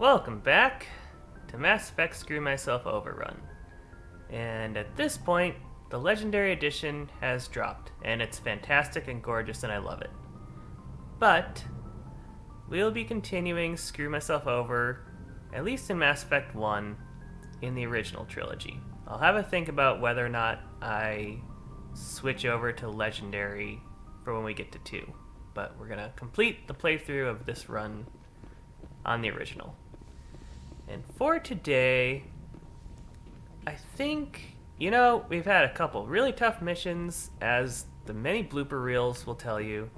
Welcome back to Mass Effect Screw Myself Overrun. And at this point, the Legendary Edition has dropped, and it's fantastic and gorgeous, and I love it. But we'll be continuing Screw Myself Over, at least in Mass Effect 1, in the original trilogy. I'll have a think about whether or not I switch over to Legendary for when we get to 2. But we're going to complete the playthrough of this run on the original. And for today, I think, we've had a couple really tough missions, as the many blooper reels will tell you.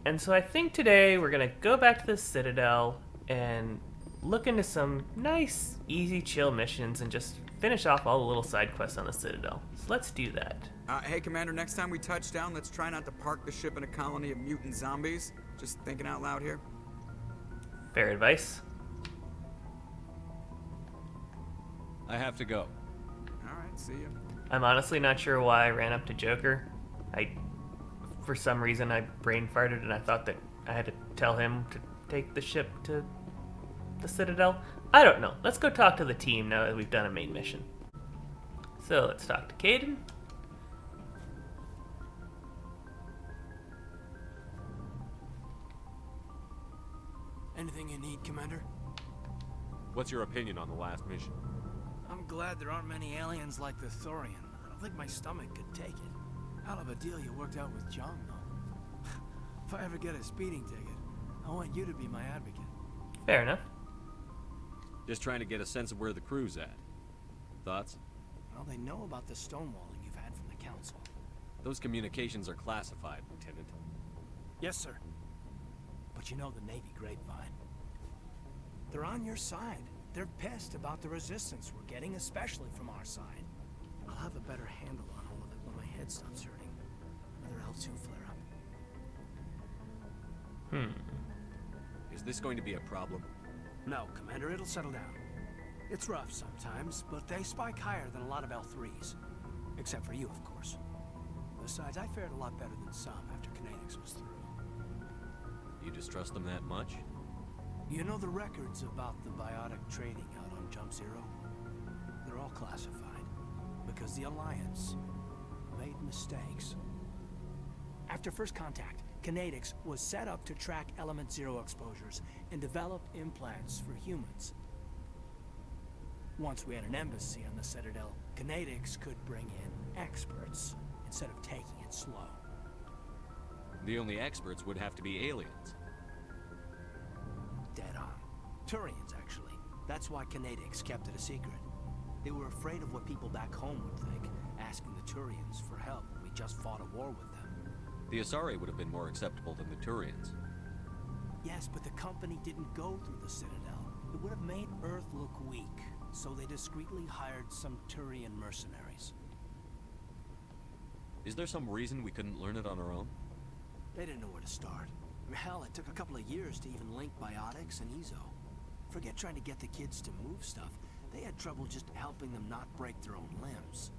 And so I think today we're going to go back to the Citadel and look into some nice, easy, chill missions and just finish off all the little side quests on the Citadel. So let's do that. Hey, Commander, next time we touch down, let's try not to park the ship in a colony of mutant zombies. Just thinking out loud here. Fair advice. I have to go. Alright, see ya. I'm honestly not sure why I ran up to Joker. For some reason, I brain farted and I thought that I had to tell him to take the ship to the Citadel. I don't know. Let's go talk to the team now that we've done a main mission. So let's talk to Caden. Anything you need, Commander? What's your opinion on the last mission? I'm glad there aren't many aliens like the Thorian. I don't think my stomach could take it. Hell of a deal you worked out with John, though. If I ever get a speeding ticket, I want you to be my advocate. Fair enough. Just trying to get a sense of where the crew's at. Thoughts? Well, they know about the stonewalling you've had from the Council. Those communications are classified, Lieutenant. Yes, sir. But you know the Navy grapevine. They're on your side. They're pissed about the resistance we're getting, especially from our side. I'll have a better handle on all of it when my head stops hurting. Whether L2 flare up. Is this going to be a problem? No, Commander, it'll settle down. It's rough sometimes, but they spike higher than a lot of L3s. Except for you, of course. Besides, I fared a lot better than some after Kinetics was through. You distrust them that much? You know the records about the biotic trading out on Jump Zero? They're all classified. Because the Alliance made mistakes. After first contact, Kinetics was set up to track Element Zero exposures and develop implants for humans. Once we had an embassy on the Citadel, Kinetics could bring in experts instead of taking it slow. The only experts would have to be aliens. Dead on. Turians, actually. That's why Kinetics kept it a secret. They were afraid of what people back home would think, asking the Turians for help when we just fought a war with them. The Asari would have been more acceptable than the Turians. Yes, but the company didn't go through the Citadel. It would have made Earth look weak, so they discreetly hired some Turian mercenaries. Is there some reason we couldn't learn it on our own? They didn't know where to start. Hell, it took a couple of years to even link biotics and Ezo. Forget trying to get the kids to move stuff. They had trouble just helping them not break their own limbs.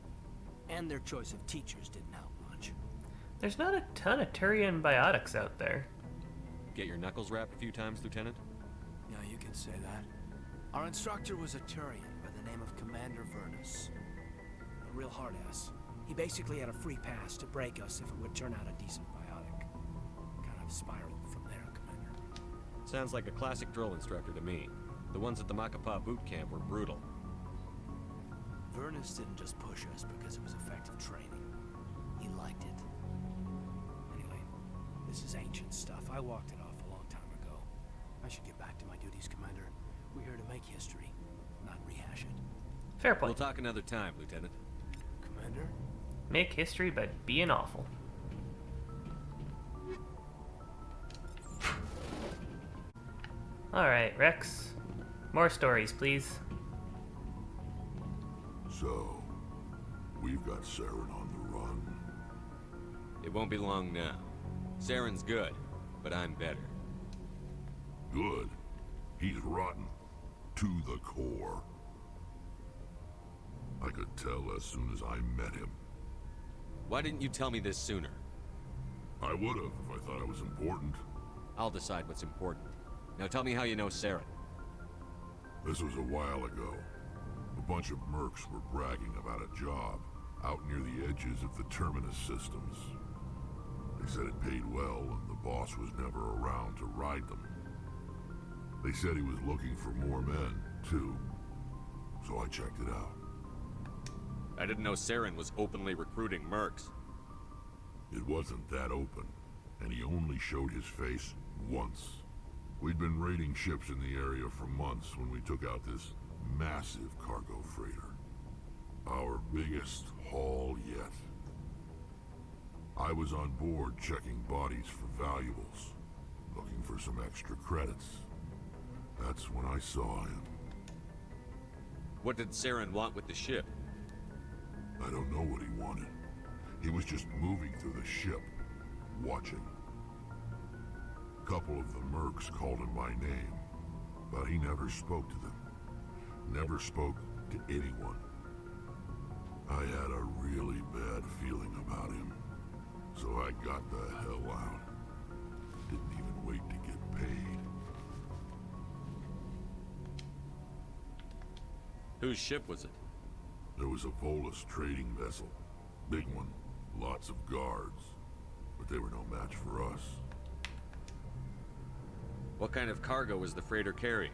And their choice of teachers didn't help much. There's not a ton of Turian biotics out there. Get your knuckles rapped a few times, Lieutenant? Yeah, you could say that. Our instructor was a Turian by the name of Commander Vernus. A real hard-ass. He basically had a free pass to break us if it would turn out a decent biotic. Kind of spiraled from there, Commander. Sounds like a classic drill instructor to me. The ones at the Makapa boot camp were brutal. Vernus didn't just push us because it was effective training. He liked it. Anyway, this is ancient stuff. I walked it off a long time ago. I should get back to my duties, Commander. We're here to make history, not rehash it. Fair point. We'll talk another time, Lieutenant. Commander? Make history by being awful. Alright, Rex. More stories, please. So, we've got Saren on the run. It won't be long now. Saren's good, but I'm better. Good. He's rotten. To the core. I could tell as soon as I met him. Why didn't you tell me this sooner? I would have if I thought it was important. I'll decide what's important. Now tell me how you know Saren. This was a while ago. A bunch of mercs were bragging about a job out near the edges of the Terminus systems. They said it paid well and the boss was never around to ride them. They said he was looking for more men, too. So I checked it out. I didn't know Saren was openly recruiting mercs. It wasn't that open, and he only showed his face once. We'd been raiding ships in the area for months when we took out this massive cargo freighter. Our biggest haul yet. I was on board checking bodies for valuables, looking for some extra credits. That's when I saw him. What did Saren want with the ship? I don't know what he wanted. He was just moving through the ship, watching. A couple of the mercs called him by name, but he never spoke to them. Never spoke to anyone. I had a really bad feeling about him, so I got the hell out. Didn't even wait to get paid. Whose ship was it? There was a Volus trading vessel. Big one. Lots of guards. But they were no match for us. What kind of cargo was the freighter carrying?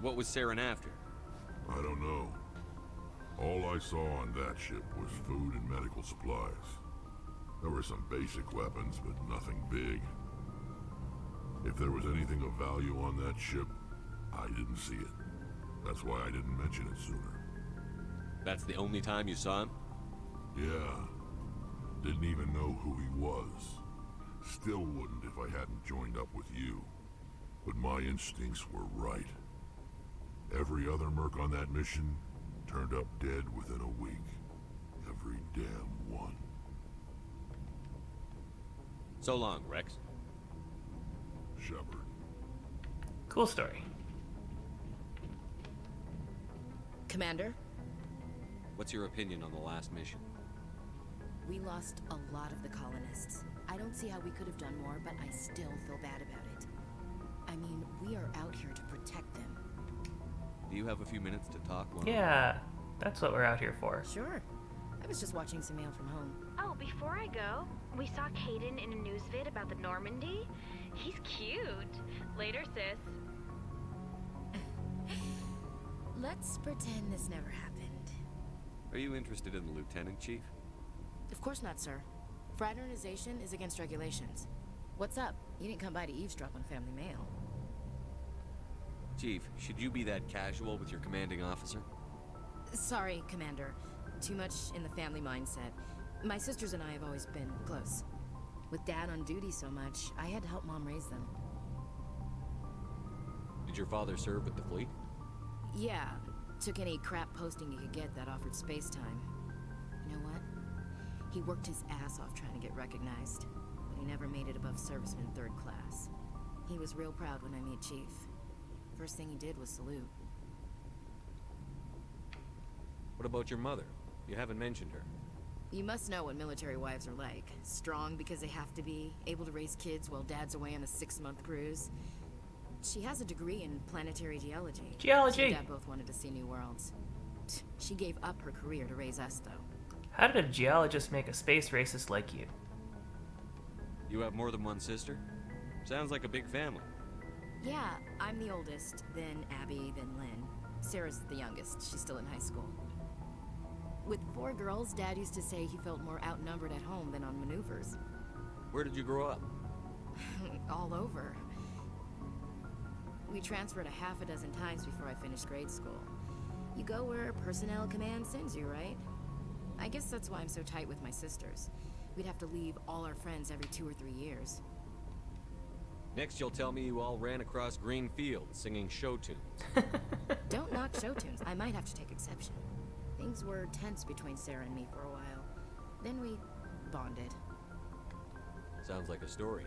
What was Saren after? I don't know. All I saw on that ship was food and medical supplies. There were some basic weapons, but nothing big. If there was anything of value on that ship, I didn't see it. That's why I didn't mention it sooner. That's the only time you saw him? Yeah. Didn't even know who he was. Still wouldn't if I hadn't joined up with you. But my instincts were right. Every other merc on that mission turned up dead within a week. Every damn one. So long, Rex. Shepard. Cool story. Commander, What's your opinion on the last mission? we lost a lot of the colonists. I don't see how we could have done more, but I still feel bad about it. I mean, we are out here to protect them. Do you have a few minutes to talk? Yeah, that's what we're out here for. Sure. I was just watching some mail from home. Oh, before I go, we saw Caden in a news vid about the Normandy. He's cute. Later, sis. Let's pretend this never happened. Are you interested in the Lieutenant Chief? Of course not, sir. Fraternization is against regulations. What's up? You didn't come by to eavesdrop on family mail. Chief, should you be that casual with your commanding officer? Sorry, Commander. Too much in the family mindset. My sisters and I have always been close. With Dad on duty so much, I had to help Mom raise them. Did your father serve with the fleet? Yeah, took any crap posting he could get that offered space time. You know what? He worked his ass off trying to get recognized, but he never made it above serviceman 3rd class. He was real proud when I met Chief. First thing he did was salute. What about your mother? You haven't mentioned her. You must know what military wives are like. Strong because they have to be, able to raise kids while Dad's away on a 6-month cruise. She has a degree in planetary geology. Geology. She and Dad both wanted to see new worlds. She gave up her career to raise us, though. How did a geologist make a space racist like you? You have more than one sister? Sounds like a big family. Yeah, I'm the oldest, then Abby, then Lynn. Sarah's the youngest. She's still in high school. With 4 girls, Dad used to say he felt more outnumbered at home than on maneuvers. Where did you grow up? All over. We transferred a half a dozen times before I finished grade school. You go where personnel command sends you, right? I guess that's why I'm so tight with my sisters. We'd have to leave all our friends every 2 or 3 years. Next you'll tell me you all ran across green fields singing show tunes. Don't knock show tunes. I might have to take exception. Things were tense between Sarah and me for a while. Then we bonded. Sounds like a story.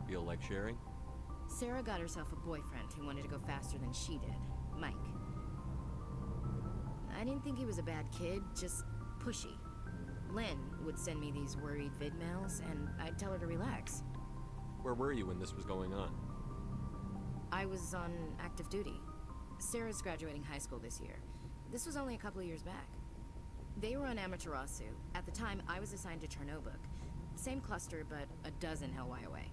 Feel like sharing? Sarah got herself a boyfriend who wanted to go faster than she did, Mike. I didn't think he was a bad kid, just pushy. Lynn would send me these worried vid mails, and I'd tell her to relax. Where were you when this was going on? I was on active duty. Sarah's graduating high school this year. This was only a couple of years back. They were on Amaterasu. At the time, I was assigned to Chernobog. Same cluster, but a dozen Hellwire away.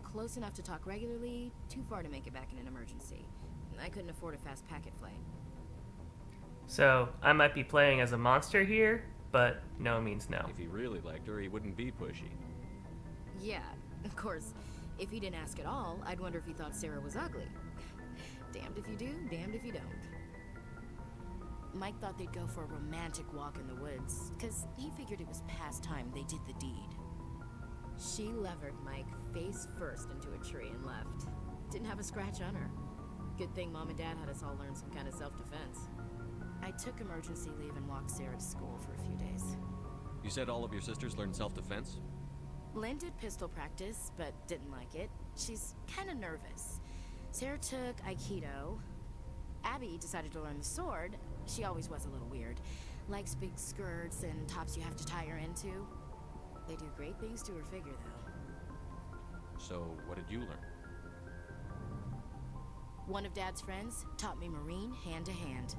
Close enough to talk regularly, too far to make it back in an emergency. I couldn't afford a fast packet flight. So, I might be playing as a monster here, but no means no. If he really liked her, he wouldn't be pushy. Yeah, of course. If he didn't ask at all, I'd wonder if he thought Sarah was ugly. Damned if you do, damned if you don't. Mike thought they'd go for a romantic walk in the woods, because he figured it was past time they did the deed. She levered Mike face first into a tree and left. Didn't have a scratch on her. Good thing Mom and Dad had us all learn some kind of self-defense. I took emergency leave and walked Sarah to school for a few days. You said all of your sisters learned self-defense? Lynn did pistol practice, but didn't like it. She's kind of nervous. Sarah took Aikido. Abby decided to learn the sword. She always was a little weird. Likes big skirts and tops you have to tie her into. They do great things to her figure, though. So, what did you learn? One of Dad's friends taught me Marine hand-to-hand.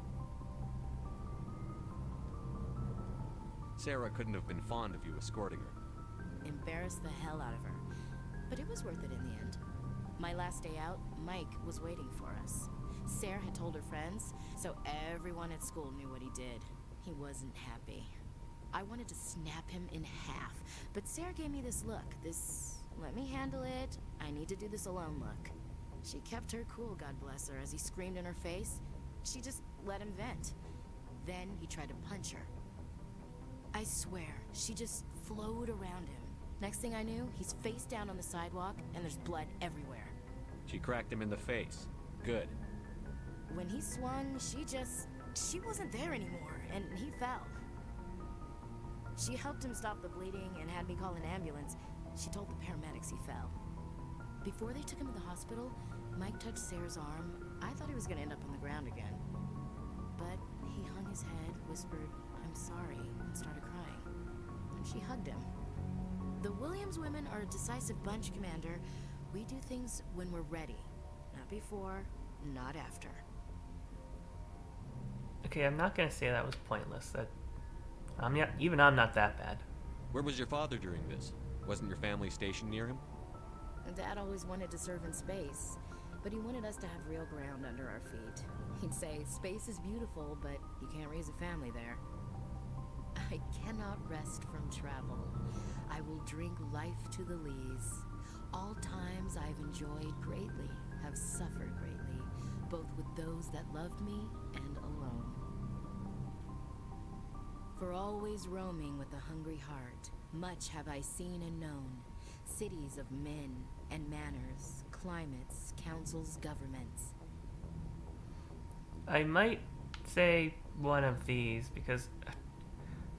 Sarah couldn't have been fond of you escorting her. Embarrassed the hell out of her. But it was worth it in the end. My last day out, Mike was waiting for us. Sarah had told her friends, so everyone at school knew what he did. He wasn't happy. I wanted to snap him in half, but Sarah gave me this look, this let me handle it, I need to do this alone look. She kept her cool, God bless her, as he screamed in her face. She just let him vent. Then he tried to punch her. I swear, she just flowed around him. Next thing I knew, he's face down on the sidewalk, and there's blood everywhere. She cracked him in the face. Good. When he swung, she wasn't there anymore, and he fell. She helped him stop the bleeding and had me call an ambulance. She told the paramedics he fell. Before they took him to the hospital, Mike touched Sarah's arm. I thought he was gonna end up on the ground again. But he hung his head, whispered, "I'm sorry," and started crying. And she hugged him. The Williams women are a decisive bunch, Commander. We do things when we're ready. Not before, not after. Okay, I'm not gonna say that was pointless. I'm not that bad. Where was your father during this? Wasn't your family stationed near him? Dad always wanted to serve in space, but he wanted us to have real ground under our feet. He'd say, space is beautiful, but you can't raise a family there. I cannot rest from travel. I will drink life to the lees. All times I've enjoyed greatly, have suffered greatly, both with those that loved me and alone. For always roaming with a hungry heart, much have I seen and known, cities of men and manners, climates, councils, governments. I might say one of these because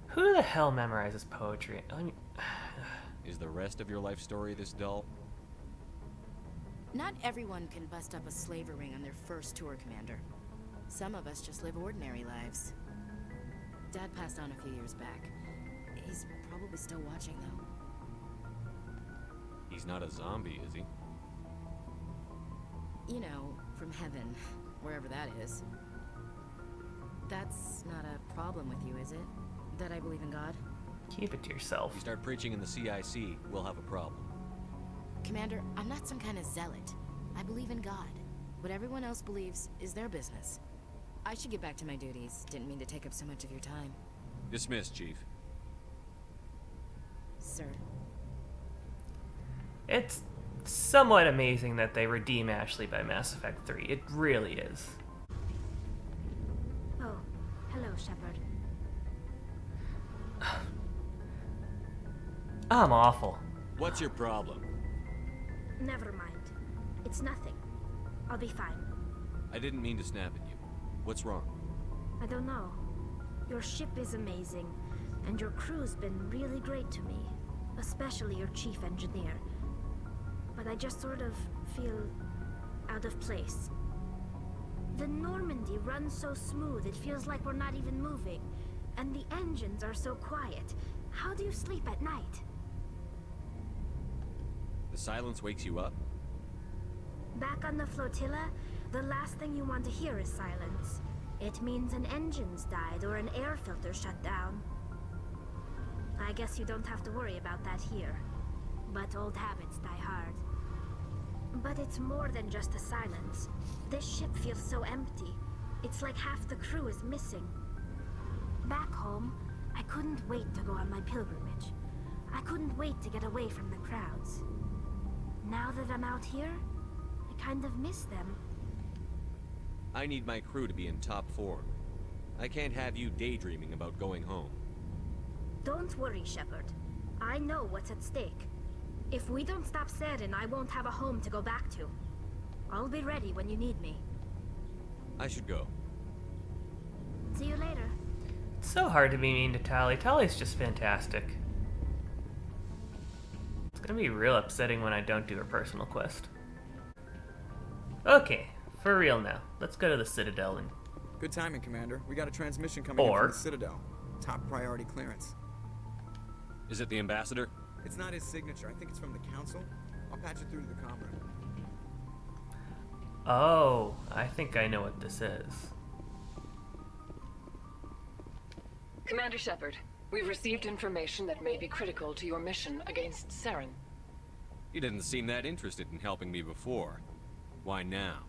who the hell memorizes poetry? I mean, Is the rest of your life story this dull? Not everyone can bust up a slaver ring on their first tour, Commander. Some of us just live ordinary lives. Dad passed on a few years back. He's probably still watching, though. He's not a zombie, is he? You know, from heaven, wherever that is. That's not a problem with you, is it? That I believe in God? keep it to yourself. If you start preaching in the CIC, we'll have a problem. Commander, I'm not some kind of zealot. I believe in God. What everyone else believes is their business. I should get back to my duties. Didn't mean to take up so much of your time. Dismissed, Chief. Sir. It's somewhat amazing that they redeem Ashley by Mass Effect 3. It really is. Oh, hello, Shepard. I'm awful. What's your problem? Never mind. It's nothing. I'll be fine. I didn't mean to snap at you. What's wrong? I don't know. Your ship is amazing, and your crew's been really great to me. Especially your chief engineer. But I just sort of feel out of place. The Normandy runs so smooth, it feels like we're not even moving. And the engines are so quiet. How do you sleep at night? The silence wakes you up? Back on the flotilla, The last thing you want to hear is silence. It means an engine's died or an air filter shut down. I guess you don't have to worry about that here. But old habits die hard. But it's more than just the silence. This ship feels so empty. It's like half the crew is missing. Back home, I couldn't wait to go on my pilgrimage. I couldn't wait to get away from the crowds. Now that I'm out here, I kind of miss them. I need my crew to be in top form. I can't have you daydreaming about going home. Don't worry, Shepard. I know what's at stake. If we don't stop Saren, I won't have a home to go back to. I'll be ready when you need me. I should go. See you later. It's so hard to be mean to Tali. Tali's just fantastic. It's gonna be real upsetting when I don't do her personal quest. Okay, for real now. Let's go to the Citadel and... Good timing, Commander. We got a transmission coming in from the Citadel. Top priority clearance. Is it the ambassador? It's not his signature. I think it's from the Council. I'll patch it through to the comm room. Oh, I think I know what this is. Commander Shepard, we've received information that may be critical to your mission against Saren. You didn't seem that interested in helping me before. Why now?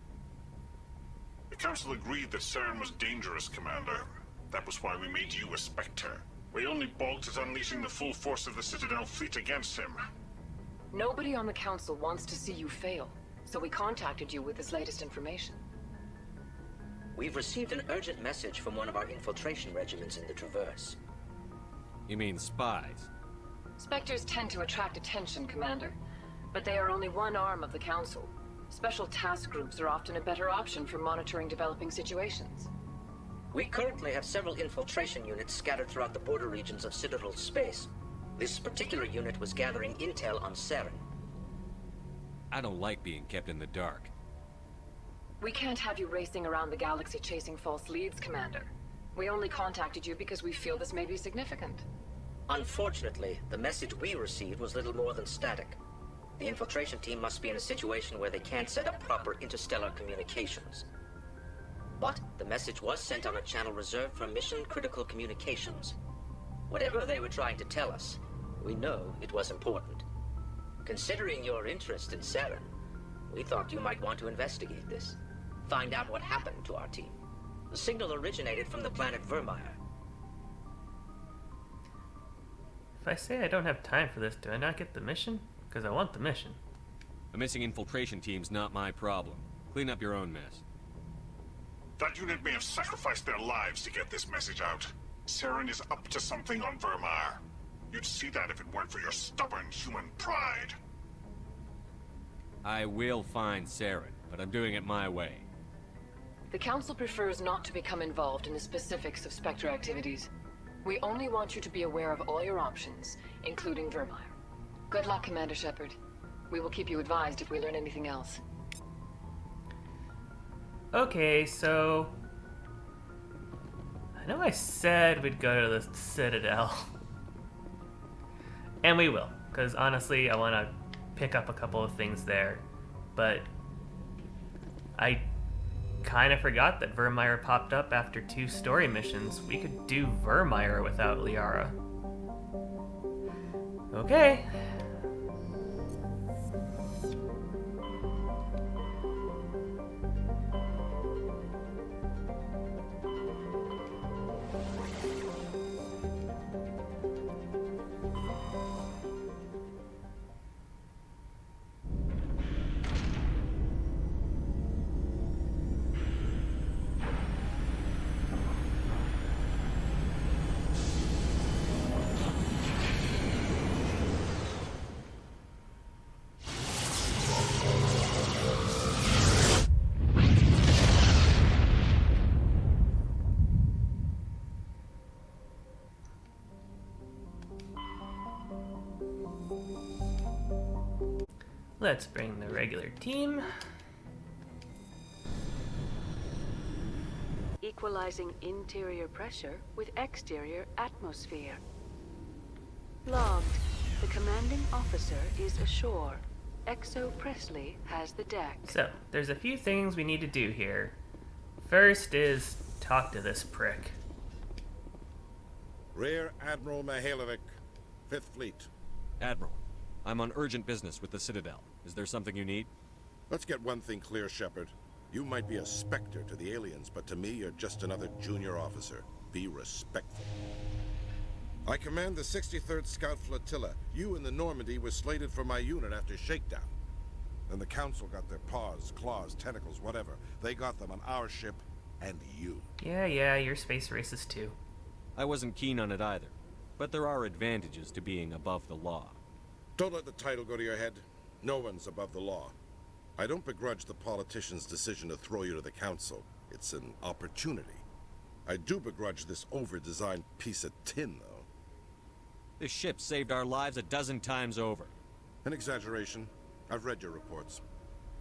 The Council agreed that Saren was dangerous, Commander. That was why we made you a Spectre. We only balked at unleashing the full force of the Citadel fleet against him. Nobody on the Council wants to see you fail, so we contacted you with this latest information. We've received an urgent message from one of our infiltration regiments in the Traverse. You mean spies? Spectres tend to attract attention, Commander, but they are only one arm of the Council. Special task groups are often a better option for monitoring developing situations. We currently have several infiltration units scattered throughout the border regions of Citadel space. This particular unit was gathering intel on Saren. I don't like being kept in the dark. We can't have you racing around the galaxy chasing false leads, Commander. We only contacted you because we feel this may be significant. Unfortunately, the message we received was little more than static. The infiltration team must be in a situation where they can't set up proper interstellar communications. But the message was sent on a channel reserved for mission-critical communications. Whatever they were trying to tell us, we know it was important. Considering your interest in Saren, we thought you might want to investigate this. Find out what happened to our team. The signal originated from the planet Vermeer. If I say I don't have time for this, do I not get the mission? Because I want the mission. A missing infiltration team's not my problem. Clean up your own mess. That unit may have sacrificed their lives to get this message out. Saren is up to something on Vermeer. You'd see that if it weren't for your stubborn human pride. I will find Saren, but I'm doing it my way. The Council prefers not to become involved in the specifics of Spectre activities. We only want you to be aware of all your options, including Vermeer. Good luck, Commander Shepard. We will keep you advised if we learn anything else. Okay, so... I know I said we'd go to the Citadel. And we will, because honestly, I want to pick up a couple of things there. But I kind of forgot that Vermeer popped up after 2 story missions. We could do Vermeer without Liara. Okay. Let's bring the regular team. Equalizing interior pressure with exterior atmosphere. Logged. The commanding officer is ashore. Exo Presley has the deck. So, there's a few things we need to do here. First is talk to this prick. Rear Admiral Mihailovic, 5th Fleet. Admiral, I'm on urgent business with the Citadel. Is there something you need? Let's get one thing clear, Shepard. You might be a Spectre to the aliens, but to me, you're just another junior officer. Be respectful. I command the 63rd Scout Flotilla. You and the Normandy were slated for my unit after shakedown. Then the Council got their paws, claws, tentacles, whatever. They got them on our ship and you. Yeah, you're space racist too. I wasn't keen on it either, but there are advantages to being above the law. Don't let the title go to your head. No one's above the law. I don't begrudge the politician's decision to throw you to the Council. It's an opportunity. I do begrudge this over-designed piece of tin, though. This ship saved our lives a dozen times over. An exaggeration. I've read your reports.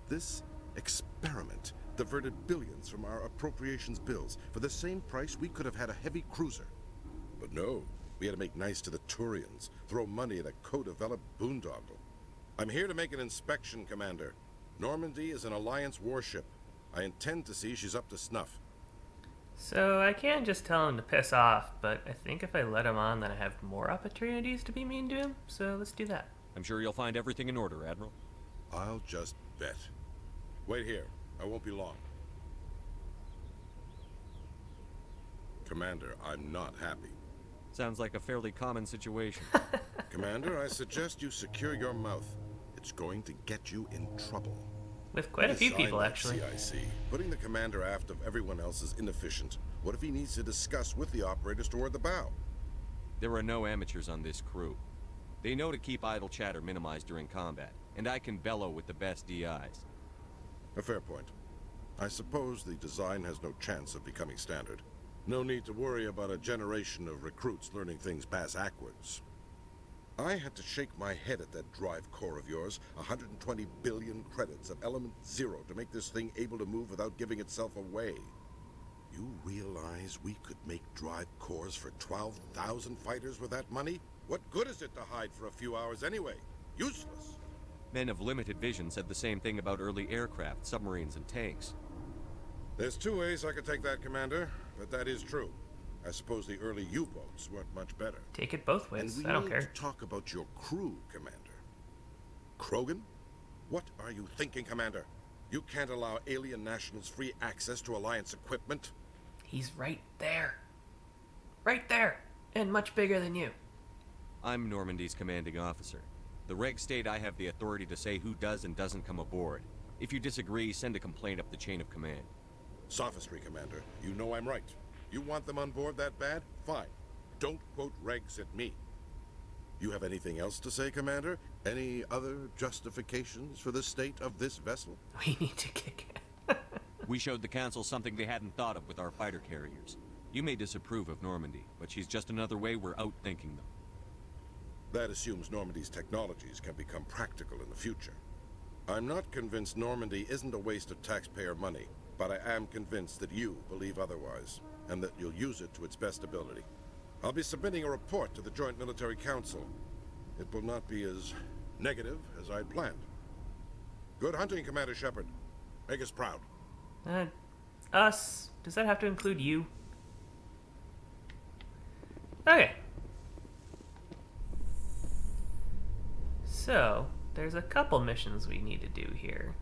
This experiment diverted billions from our appropriations bills. For the same price, we could have had a heavy cruiser. But no, we had to make nice to the Turians, throw money at a co-developed boondoggle. I'm here to make an inspection, Commander. Normandy is an Alliance warship. I intend to see she's up to snuff. So I can't just tell him to piss off, but I think if I let him on, then I have more opportunities to be mean to him, so let's do that. I'm sure you'll find everything in order, Admiral. I'll just bet. Wait here. I won't be long. Commander, I'm not happy. Sounds like a fairly common situation. Commander, I suggest you secure your mouth. It's going to get you in trouble. With quite a few people, actually. CIC. Putting the commander aft of everyone else is inefficient. What if he needs to discuss with the operators toward the bow? There are no amateurs on this crew. They know to keep idle chatter minimized during combat, and I can bellow with the best DIs. A fair point. I suppose the design has no chance of becoming standard. No need to worry about a generation of recruits learning things bass-ackwards. I had to shake my head at that drive core of yours. 120 billion credits of element 0 to make this thing able to move without giving itself away. You realize we could make drive cores for 12,000 fighters with that money? What good is it to hide for a few hours anyway? Useless. Men of limited vision said the same thing about early aircraft, submarines, and tanks. There's two ways I could take that, Commander, but that is true. I suppose the early U-boats weren't much better. Take it both ways. I don't care. And we need to talk about your crew, Commander. Krogan? What are you thinking, Commander? You can't allow alien nationals free access to Alliance equipment? He's right there. Right there. And much bigger than you. I'm Normandy's commanding officer. The regs state I have the authority to say who does and doesn't come aboard. If you disagree, send a complaint up the chain of command. Sophistry, Commander. You know I'm right. You want them on board that bad? Fine. Don't quote regs at me. You have anything else to say, Commander? Any other justifications for the state of this vessel? We need to kick it. We showed the Council something they hadn't thought of with our fighter carriers. You may disapprove of Normandy, but she's just another way we're outthinking them. That assumes Normandy's technologies can become practical in the future. I'm not convinced Normandy isn't a waste of taxpayer money, but I am convinced that you believe otherwise, and that you'll use it to its best ability. I'll be submitting a report to the Joint Military Council. It will not be as negative as I'd planned. Good hunting, Commander Shepard. Make us proud. Us? Does that have to include you? Okay. So, there's a couple missions we need to do here.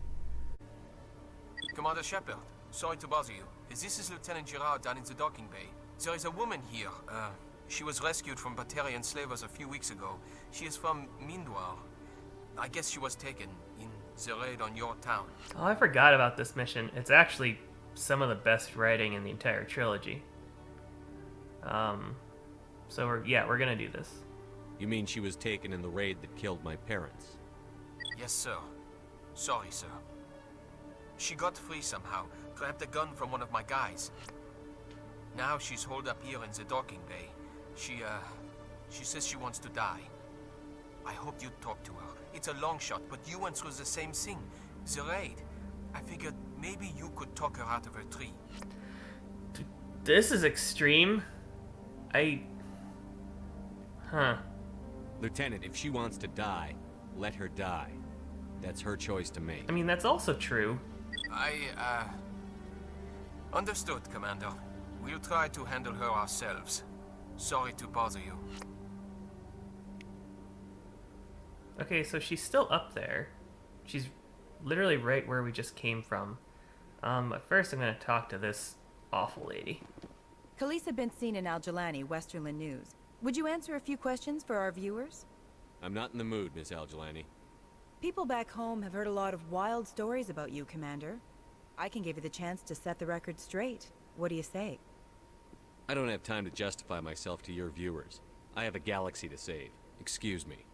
Commander Shepard, sorry to bother you. This is Lieutenant Girard down in the docking bay. There is a woman here. She was rescued from Batarian slavers a few weeks ago. She is from Mindwar. I guess she was taken in the raid on your town. Oh, I forgot about this mission. It's actually some of the best writing in the entire trilogy. So we're gonna do this. You mean she was taken in the raid that killed my parents? Yes, sir. Sorry, sir. She got free somehow, grabbed a gun from one of my guys. Now she's holed up here in the docking bay. She says she wants to die. I hope you'd talk to her. It's a long shot, but you went through the same thing. The raid. I figured maybe you could talk her out of her tree. This is extreme. Lieutenant, if she wants to die, let her die. That's her choice to make. I mean, that's also true. Understood, Commander. We'll try to handle her ourselves. Sorry to bother you. Okay, so she's still up there. She's literally right where we just came from. But first I'm gonna talk to this awful lady. Khalees had been seen in Al-Jalani, Westerland News. Would you answer a few questions for our viewers? I'm not in the mood, Miss Al-Jalani. People back home have heard a lot of wild stories about you, Commander. I can give you the chance to set the record straight. What do you say? I don't have time to justify myself to your viewers. I have a galaxy to save. Excuse me.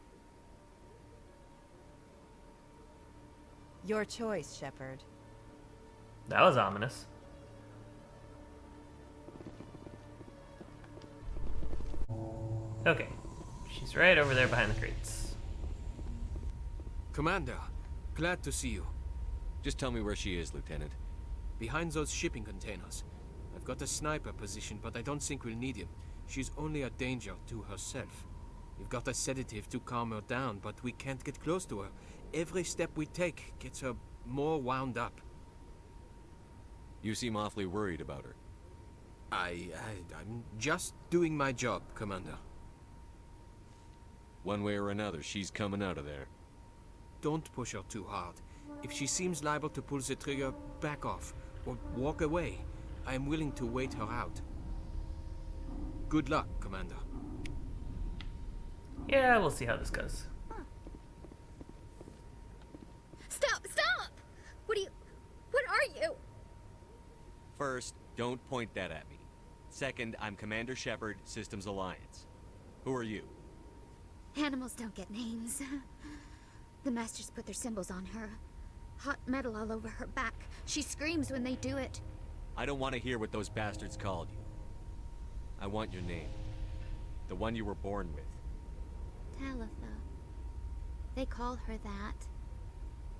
Your choice, Shepard. That was ominous. Okay. She's right over there behind the crates. Commander, glad to see you. Just tell me where she is, Lieutenant. Behind those shipping containers. I've got a sniper position, but I don't think we'll need him. She's only a danger to herself. We've got a sedative to calm her down, but we can't get close to her. Every step we take gets her more wound up. You seem awfully worried about her. I'm just doing my job, Commander. One way or another, she's coming out of there. Don't push her too hard. If she seems liable to pull the trigger, back off, or walk away. I am willing to wait her out. Good luck, Commander. Yeah, we'll see how this goes. Stop! Stop! What are you? First, don't point that at me. Second, I'm Commander Shepard, Systems Alliance. Who are you? Animals don't get names. The Masters put their symbols on her. Hot metal all over her back. She screams when they do it. I don't want to hear what those bastards called you. I want your name. The one you were born with. Talitha. They call her that.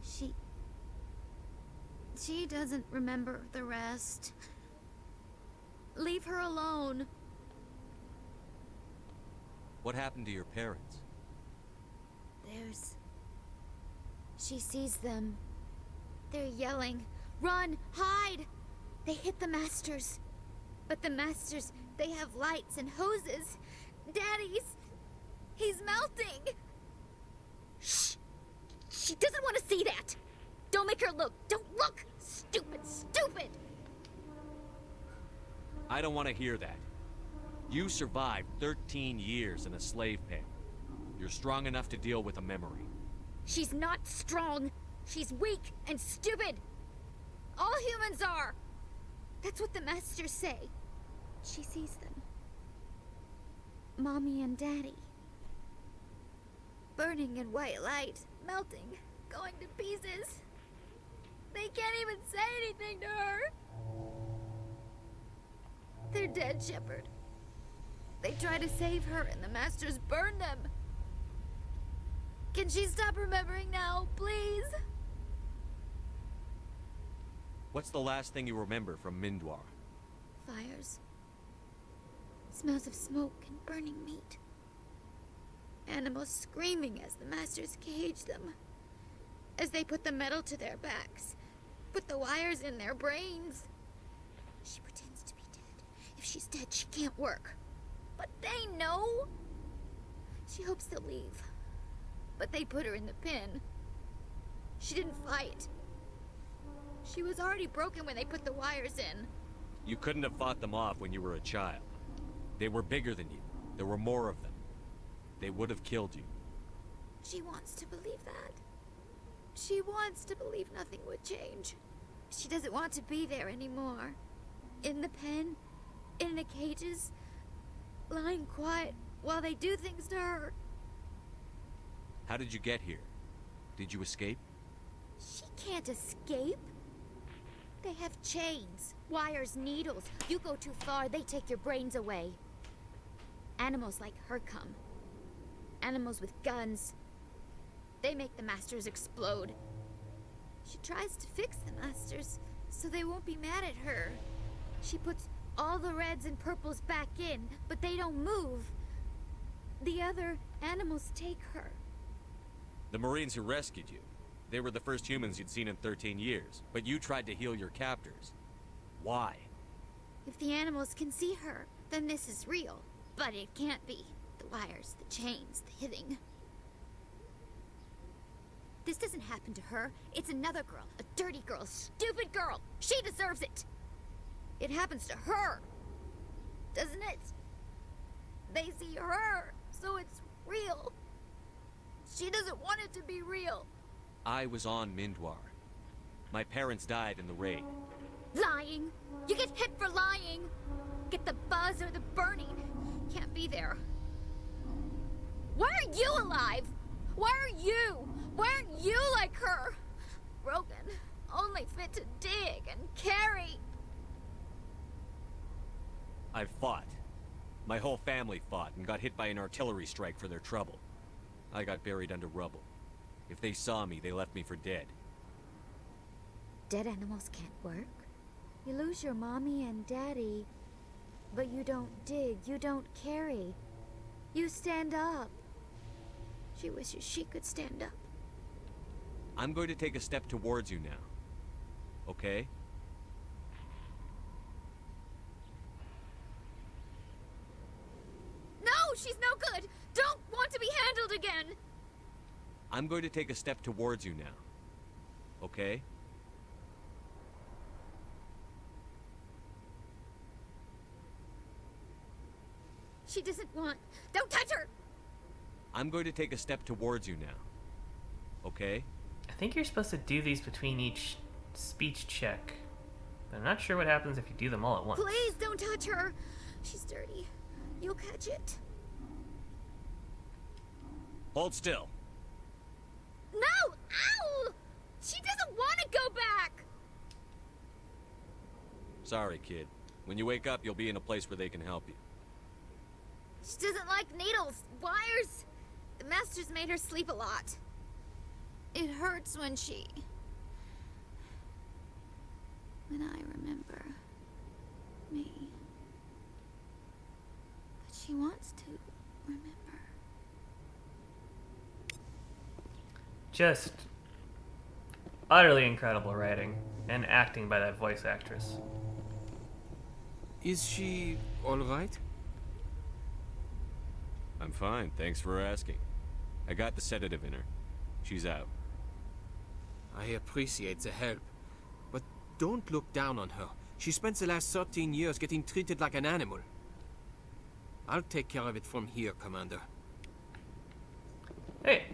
She doesn't remember the rest. Leave her alone. What happened to your parents? She sees them. They're yelling, "Run! Hide!" They hit the Masters. But the Masters, they have lights and hoses. He's melting! Shh! She doesn't want to see that! Don't make her look! Don't look! Stupid! I don't want to hear that. You survived 13 years in a slave pen. You're strong enough to deal with a memory. She's not strong. She's weak and stupid. All humans are. That's what the Masters say. She sees them. Mommy and Daddy. Burning in white light, melting, going to pieces. They can't even say anything to her. They're dead, Shepard. They try to save her and the Masters burn them. Can she stop remembering now, please? What's the last thing you remember from Mindwar? Fires. Smells of smoke and burning meat. Animals screaming as the Masters cage them. As they put the metal to their backs. Put the wires in their brains. She pretends to be dead. If she's dead, she can't work. But they know. She hopes to leave. But they put her in the pen. She didn't fight. She was already broken when they put the wires in. You couldn't have fought them off when you were a child. They were bigger than you. There were more of them. They would have killed you. She wants to believe that. She wants to believe nothing would change. She doesn't want to be there anymore. In the pen, in the cages, lying quiet while they do things to her. How did you get here? Did you escape? She can't escape. They have chains, wires, needles. You go too far, they take your brains away. Animals like her come. Animals with guns. They make the Masters explode. She tries to fix the Masters so they won't be mad at her. She puts all the reds and purples back in, but they don't move. The other animals take her. The Marines who rescued you. They were the first humans you'd seen in 13 years, but you tried to heal your captors. Why? If the animals can see her, then this is real. But it can't be. The wires, the chains, the hitting. This doesn't happen to her. It's another girl. A dirty girl. Stupid girl. She deserves it. It happens to her. Doesn't it? They see her, so it's real. She doesn't want it to be real. I was on Mindwar. My parents died in the raid. Lying. You get hit for lying. Get the buzz or the burning. Can't be there. Why are you alive? Why are you? Why aren't you like her? Broken. Only fit to dig and carry. I fought. My whole family fought and got hit by an artillery strike for their trouble. I got buried under rubble. If they saw me, they left me for dead. Dead animals can't work. You lose your mommy and daddy, but you don't dig, you don't carry. You stand up. She wishes she could stand up. I'm going to take a step towards you now. Okay? No, she's no good! Don't want to be handled again! I'm going to take a step towards you now. Okay? She doesn't want... Don't touch her! I'm going to take a step towards you now. Okay? I think you're supposed to do these between each speech check. But I'm not sure what happens if you do them all at once. Please don't touch her! She's dirty. You'll catch it. Hold still. No! Ow! She doesn't want to go back! Sorry, kid. When you wake up, you'll be in a place where they can help you. She doesn't like needles, wires. The masters made her sleep a lot. It hurts when I remember me. But she wants to remember. Just utterly incredible writing and acting by that voice actress. Is she all right? I'm fine, thanks for asking. I got the sedative in her. She's out. I appreciate the help, but don't look down on her. She spent the last 13 years getting treated like an animal. I'll take care of it from here, Commander. Hey,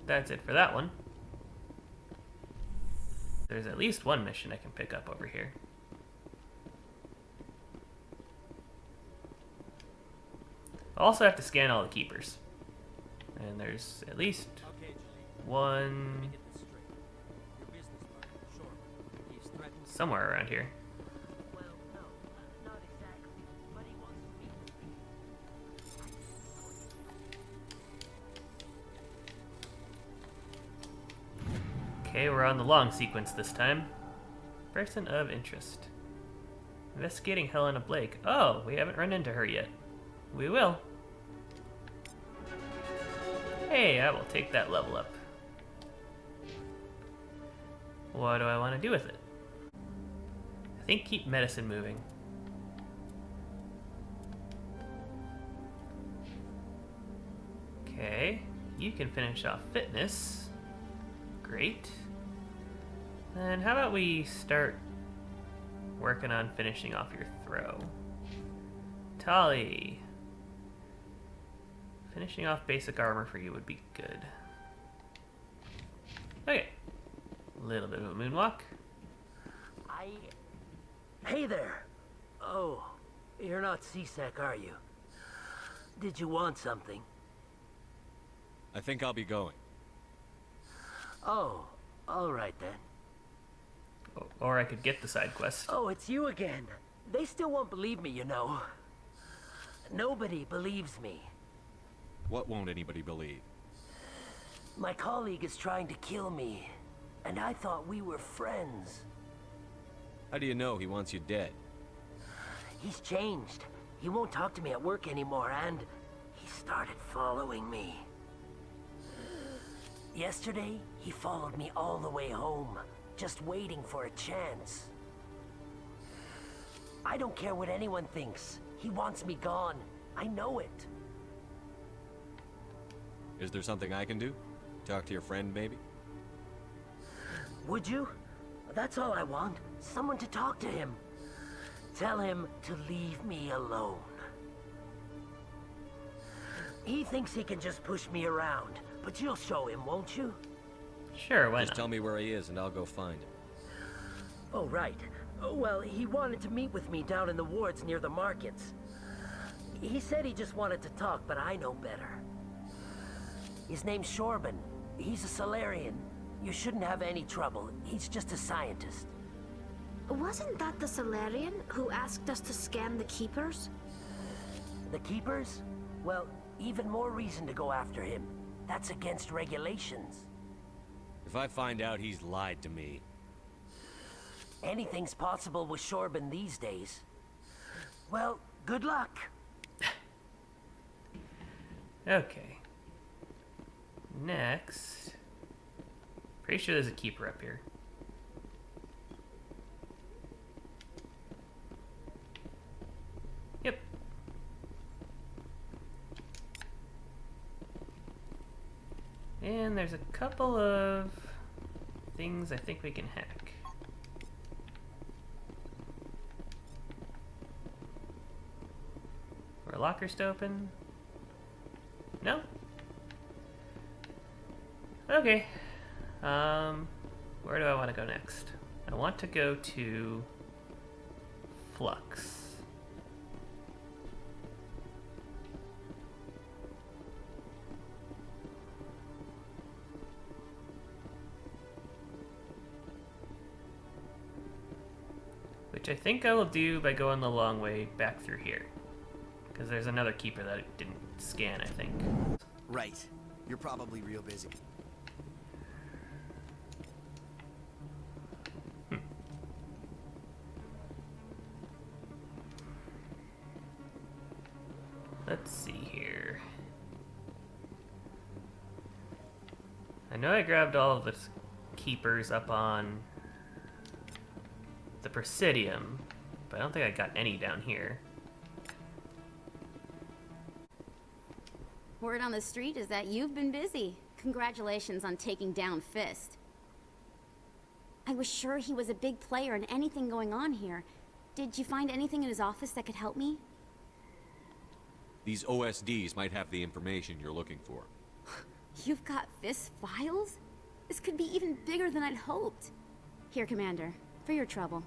that's it for that one. There's at least one mission I can pick up over here. I also have to scan all the keepers. And there's at least one somewhere around here. Okay, we're on the long sequence this time. Person of interest. Investigating Helena Blake. Oh, we haven't run into her yet. We will. Hey, I will take that level up. What do I want to do with it? I think keep medicine moving. Okay, you can finish off fitness. Great. And how about we start working on finishing off your throw? Tali. Finishing off basic armor for you would be good. Okay. A little bit of a moonwalk. Hey there! Oh, you're not CSEC, are you? Did you want something? I think I'll be going. Oh, alright then. Or I could get the side quest. Oh, it's you again. They still won't believe me, you know. Nobody believes me. What won't anybody believe? My colleague is trying to kill me, and I thought we were friends. How do you know he wants you dead? He's changed. He won't talk to me at work anymore, and he started following me. Yesterday, he followed me all the way home, just waiting for a chance. I don't care what anyone thinks. He wants me gone. I know it. Is there something I can do? Talk to your friend, maybe? Would you? That's all I want. Someone to talk to him. Tell him to leave me alone. He thinks he can just push me around, but you'll show him, won't you? Sure, why Just not? tell me where he is and I'll go find him. Oh, right. Oh, well, he wanted to meet with me down in the wards near the markets. He said he just wanted to talk, but I know better. His name's Shorban. He's a Solarian. You shouldn't have any trouble. He's just a scientist. Wasn't that the Solarian who asked us to scan the Keepers? The Keepers? Well, even more reason to go after him. That's against regulations. If I find out he's lied to me... Anything's possible with Shorban these days. Well, good luck. Okay. Next... Pretty sure there's a keeper up here. Yep. And there's a couple of things I think we can hack. For a locker to open? No? Okay. Where do I want to go next? I want to go to Flux. Which I think I will do by going the long way back through here. Because there's another keeper that it didn't scan, I think. Right. You're probably real busy. Let's see here. I know I grabbed all of the keepers up on the Presidium, but I don't think I got any down here. Word on the street is that you've been busy. Congratulations on taking down Fist. I was sure he was a big player in anything going on here. Did you find anything in his office that could help me? These OSDs might have the information you're looking for. You've got Fist files? This could be even bigger than I'd hoped. Here, Commander, for your trouble.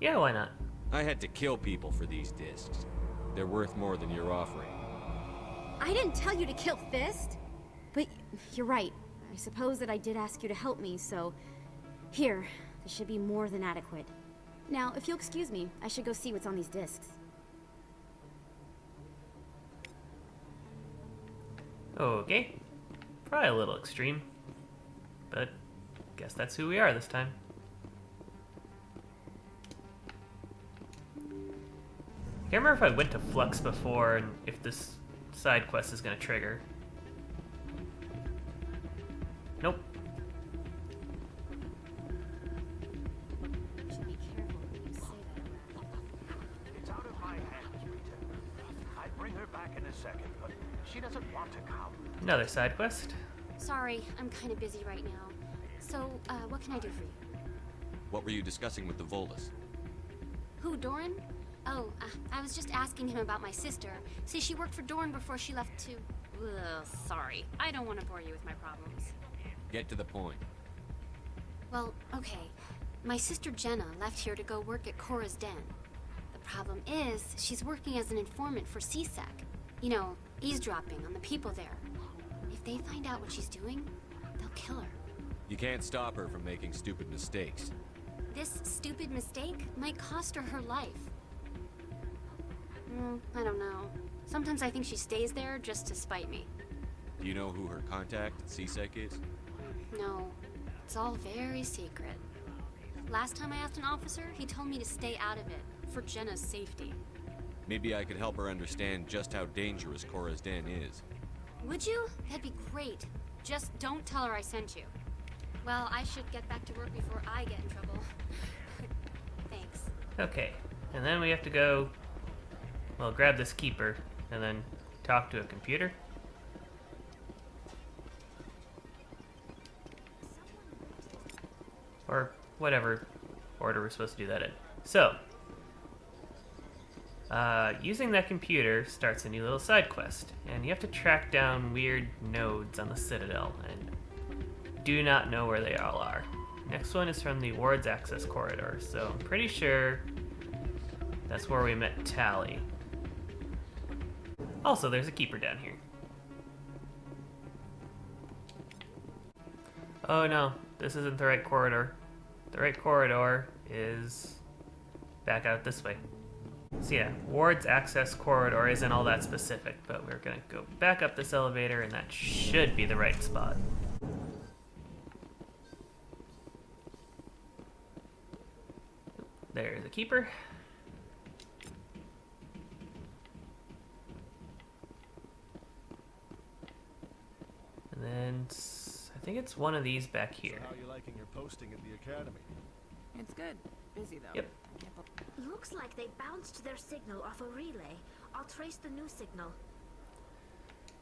Yeah, why not? I had to kill people for these discs. They're worth more than you're offering. I didn't tell you to kill Fist. But you're right. I suppose that I did ask you to help me, so... Here, this should be more than adequate. Now, if you'll excuse me, I should go see what's on these discs. Okay. Probably a little extreme. But guess that's who we are this time. I can't remember if I went to Flux before and if this side quest is going to trigger. Nope. Should be careful when you say that. It's out of my hands, Rita. I'd bring her back in a second, but she doesn't want to come. Another side quest. Sorry, I'm kind of busy right now. So, what can I do for you? What were you discussing with the Volus? Who, Doran? Oh, I was just asking him about my sister. See, she worked for Doran before she left to... Ugh, sorry. I don't want to bore you with my problems. Get to the point. Well, okay. My sister Jenna left here to go work at Cora's Den. The problem is, she's working as an informant for CSEC. You know, eavesdropping on the people there. If they find out what she's doing, they'll kill her. You can't stop her from making stupid mistakes. This stupid mistake might cost her her life. I don't know. Sometimes I think she stays there just to spite me. Do you know who her contact at CSEC is? No, it's all very secret. Last time I asked an officer, he told me to stay out of it, for Jenna's safety. Maybe I could help her understand just how dangerous Cora's Den is. Would you? That'd be great. Just don't tell her I sent you. Well, I should get back to work before I get in trouble. Thanks. Okay, and then we have to go, well, grab this keeper, and then talk to a computer. Or whatever order we're supposed to do that in. So, using that computer starts a new little side quest, and you have to track down weird nodes on the Citadel, and do not know where they all are. Next one is from the Ward's Access Corridor, so I'm pretty sure that's where we met Tally. Also, there's a keeper down here. Oh no, this isn't the right corridor. The right corridor is back out this way. So yeah, Ward's Access Corridor isn't all that specific, but we're gonna go back up this elevator and that should be the right spot. There's a keeper. And then I think it's one of these back here. So how are you liking your posting at the academy? It's good. Busy though. Yep. Looks like they bounced their signal off a relay. I'll trace the new signal.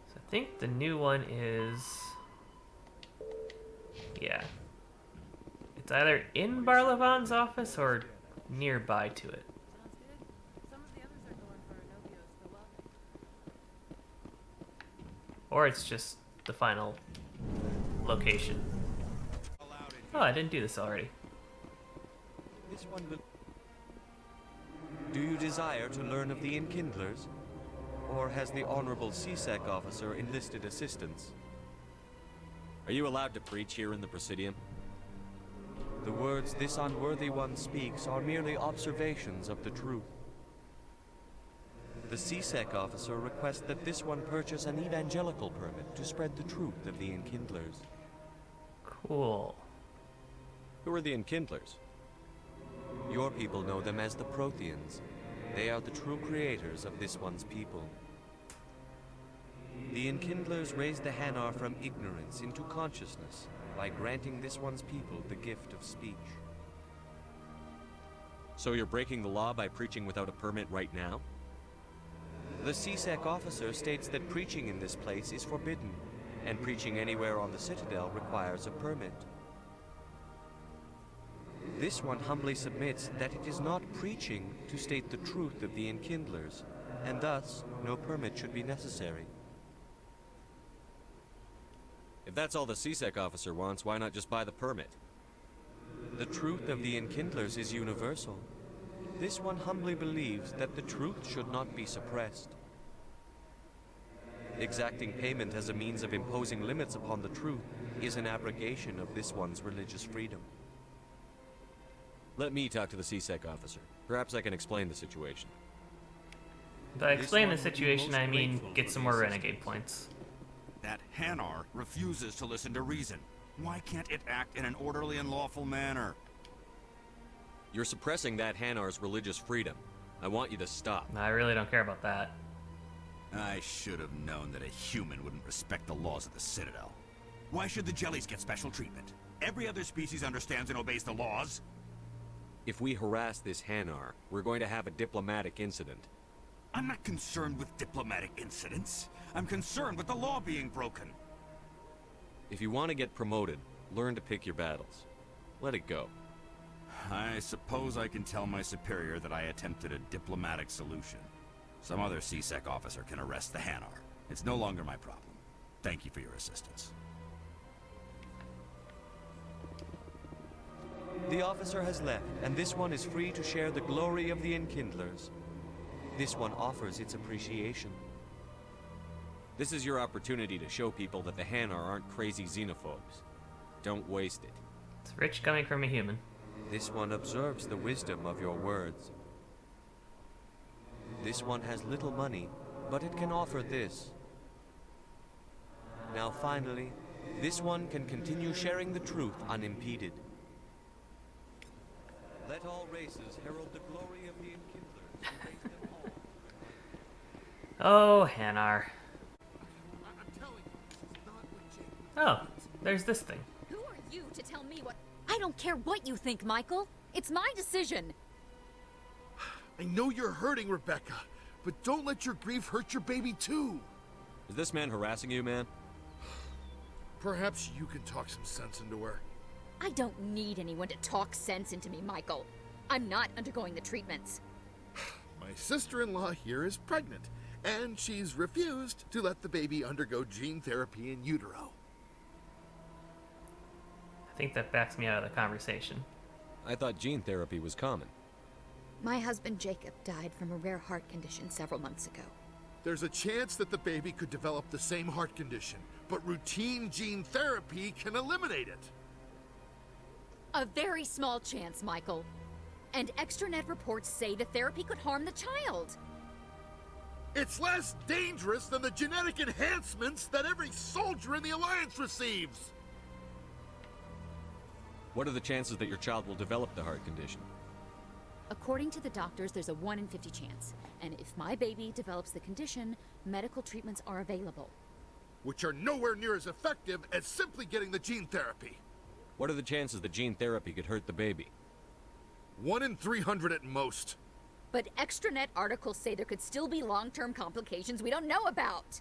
So I think the new one is... yeah. It's either in Barlavan's office or nearby to it. Or it's just the final location. Oh, I didn't do this already. This one will... Do you desire to learn of the Enkindlers? Or has the Honorable CSEC officer enlisted assistance? Are you allowed to preach here in the Presidium? The words this unworthy one speaks are merely observations of the truth. The CSEC officer requests that this one purchase an evangelical permit to spread the truth of the Enkindlers. Cool. Who are the Enkindlers? Your people know them as the Protheans. They are the true creators of this one's people. The Enkindlers raised the Hanar from ignorance into consciousness by granting this one's people the gift of speech. So you're breaking the law by preaching without a permit right now? The CSEC officer states that preaching in this place is forbidden, and preaching anywhere on the Citadel requires a permit. This one humbly submits that it is not preaching to state the truth of the Enkindlers, and thus no permit should be necessary. If that's all the CSEC officer wants, why not just buy the permit? The truth of the Enkindlers is universal. This one humbly believes that the truth should not be suppressed. Exacting payment as a means of imposing limits upon the truth is an abrogation of this one's religious freedom. Let me talk to the CSEC officer. Perhaps I can explain the situation. By explain the situation, I mean get some more renegade points. That Hanar refuses to listen to reason. Why can't it act in an orderly and lawful manner? You're suppressing that Hanar's religious freedom. I want you to stop. I really don't care about that. I should have known that a human wouldn't respect the laws of the Citadel. Why should the jellies get special treatment? Every other species understands and obeys the laws. If we harass this Hanar, we're going to have a diplomatic incident. I'm not concerned with diplomatic incidents. I'm concerned with the law being broken. If you want to get promoted, learn to pick your battles. Let it go. I suppose I can tell my superior that I attempted a diplomatic solution. Some other CSEC officer can arrest the Hanar. It's no longer my problem. Thank you for your assistance. The officer has left, and this one is free to share the glory of the Enkindlers. This one offers its appreciation. This is your opportunity to show people that the Hanar aren't crazy xenophobes. Don't waste it. It's rich coming from a human. This one observes the wisdom of your words. This one has little money, but it can offer this. Now finally, this one can continue sharing the truth unimpeded. Let all races herald the glory of the Enkindlers and raise them all. Oh, Hanar. I'm telling Oh, there's this thing. Who are you to tell me what? I don't care what you think, Michael. It's my decision. I know you're hurting, Rebecca, but don't let your grief hurt your baby too. Is this man harassing you, man? Perhaps you can talk some sense into her. I don't need anyone to talk sense into me, Michael. I'm not undergoing the treatments. My sister-in-law here is pregnant, and she's refused to let the baby undergo gene therapy in utero. I think that backs me out of the conversation. I thought gene therapy was common. My husband Jacob died from a rare heart condition several months ago. There's a chance that the baby could develop the same heart condition, but routine gene therapy can eliminate it. A very small chance, Michael. And extranet reports say the therapy could harm the child. It's less dangerous than the genetic enhancements that every soldier in the Alliance receives. What are the chances that your child will develop the heart condition? According to the doctors, there's a 1 in 50 chance. And if my baby develops the condition, medical treatments are available. Which are nowhere near as effective as simply getting the gene therapy. What are the chances that gene therapy could hurt the baby? 1 in 300 at most. But extranet articles say there could still be long-term complications we don't know about.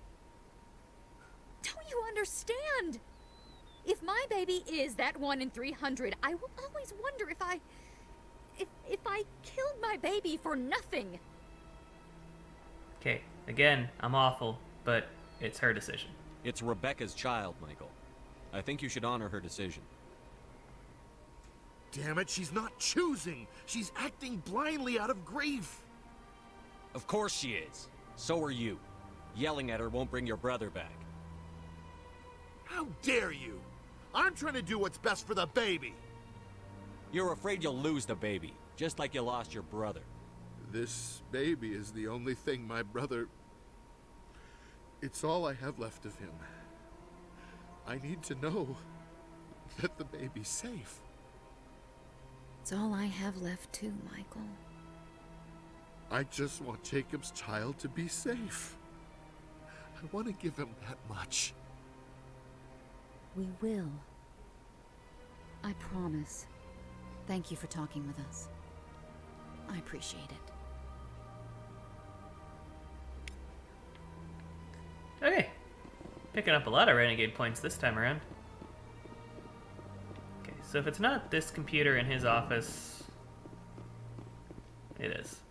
Don't you understand? If my baby is that 1 in 300, I will always wonder if I killed my baby for nothing. Okay, again, I'm awful, but it's her decision. It's Rebecca's child, Michael. I think you should honor her decision. Damn it, she's not choosing. She's acting blindly out of grief. Of course she is. So are you. Yelling at her won't bring your brother back. How dare you? I'm trying to do what's best for the baby. You're afraid you'll lose the baby, just like you lost your brother. This baby is the only thing my brother... It's all I have left of him. I need to know that the baby's safe. It's all I have left too, Michael. I just want Jacob's child to be safe. I want to give him that much. We will. I promise. Thank you for talking with us. I appreciate it. Okay. Picking up a lot of renegade points this time around. Okay, so if it's not this computer in his office, it is.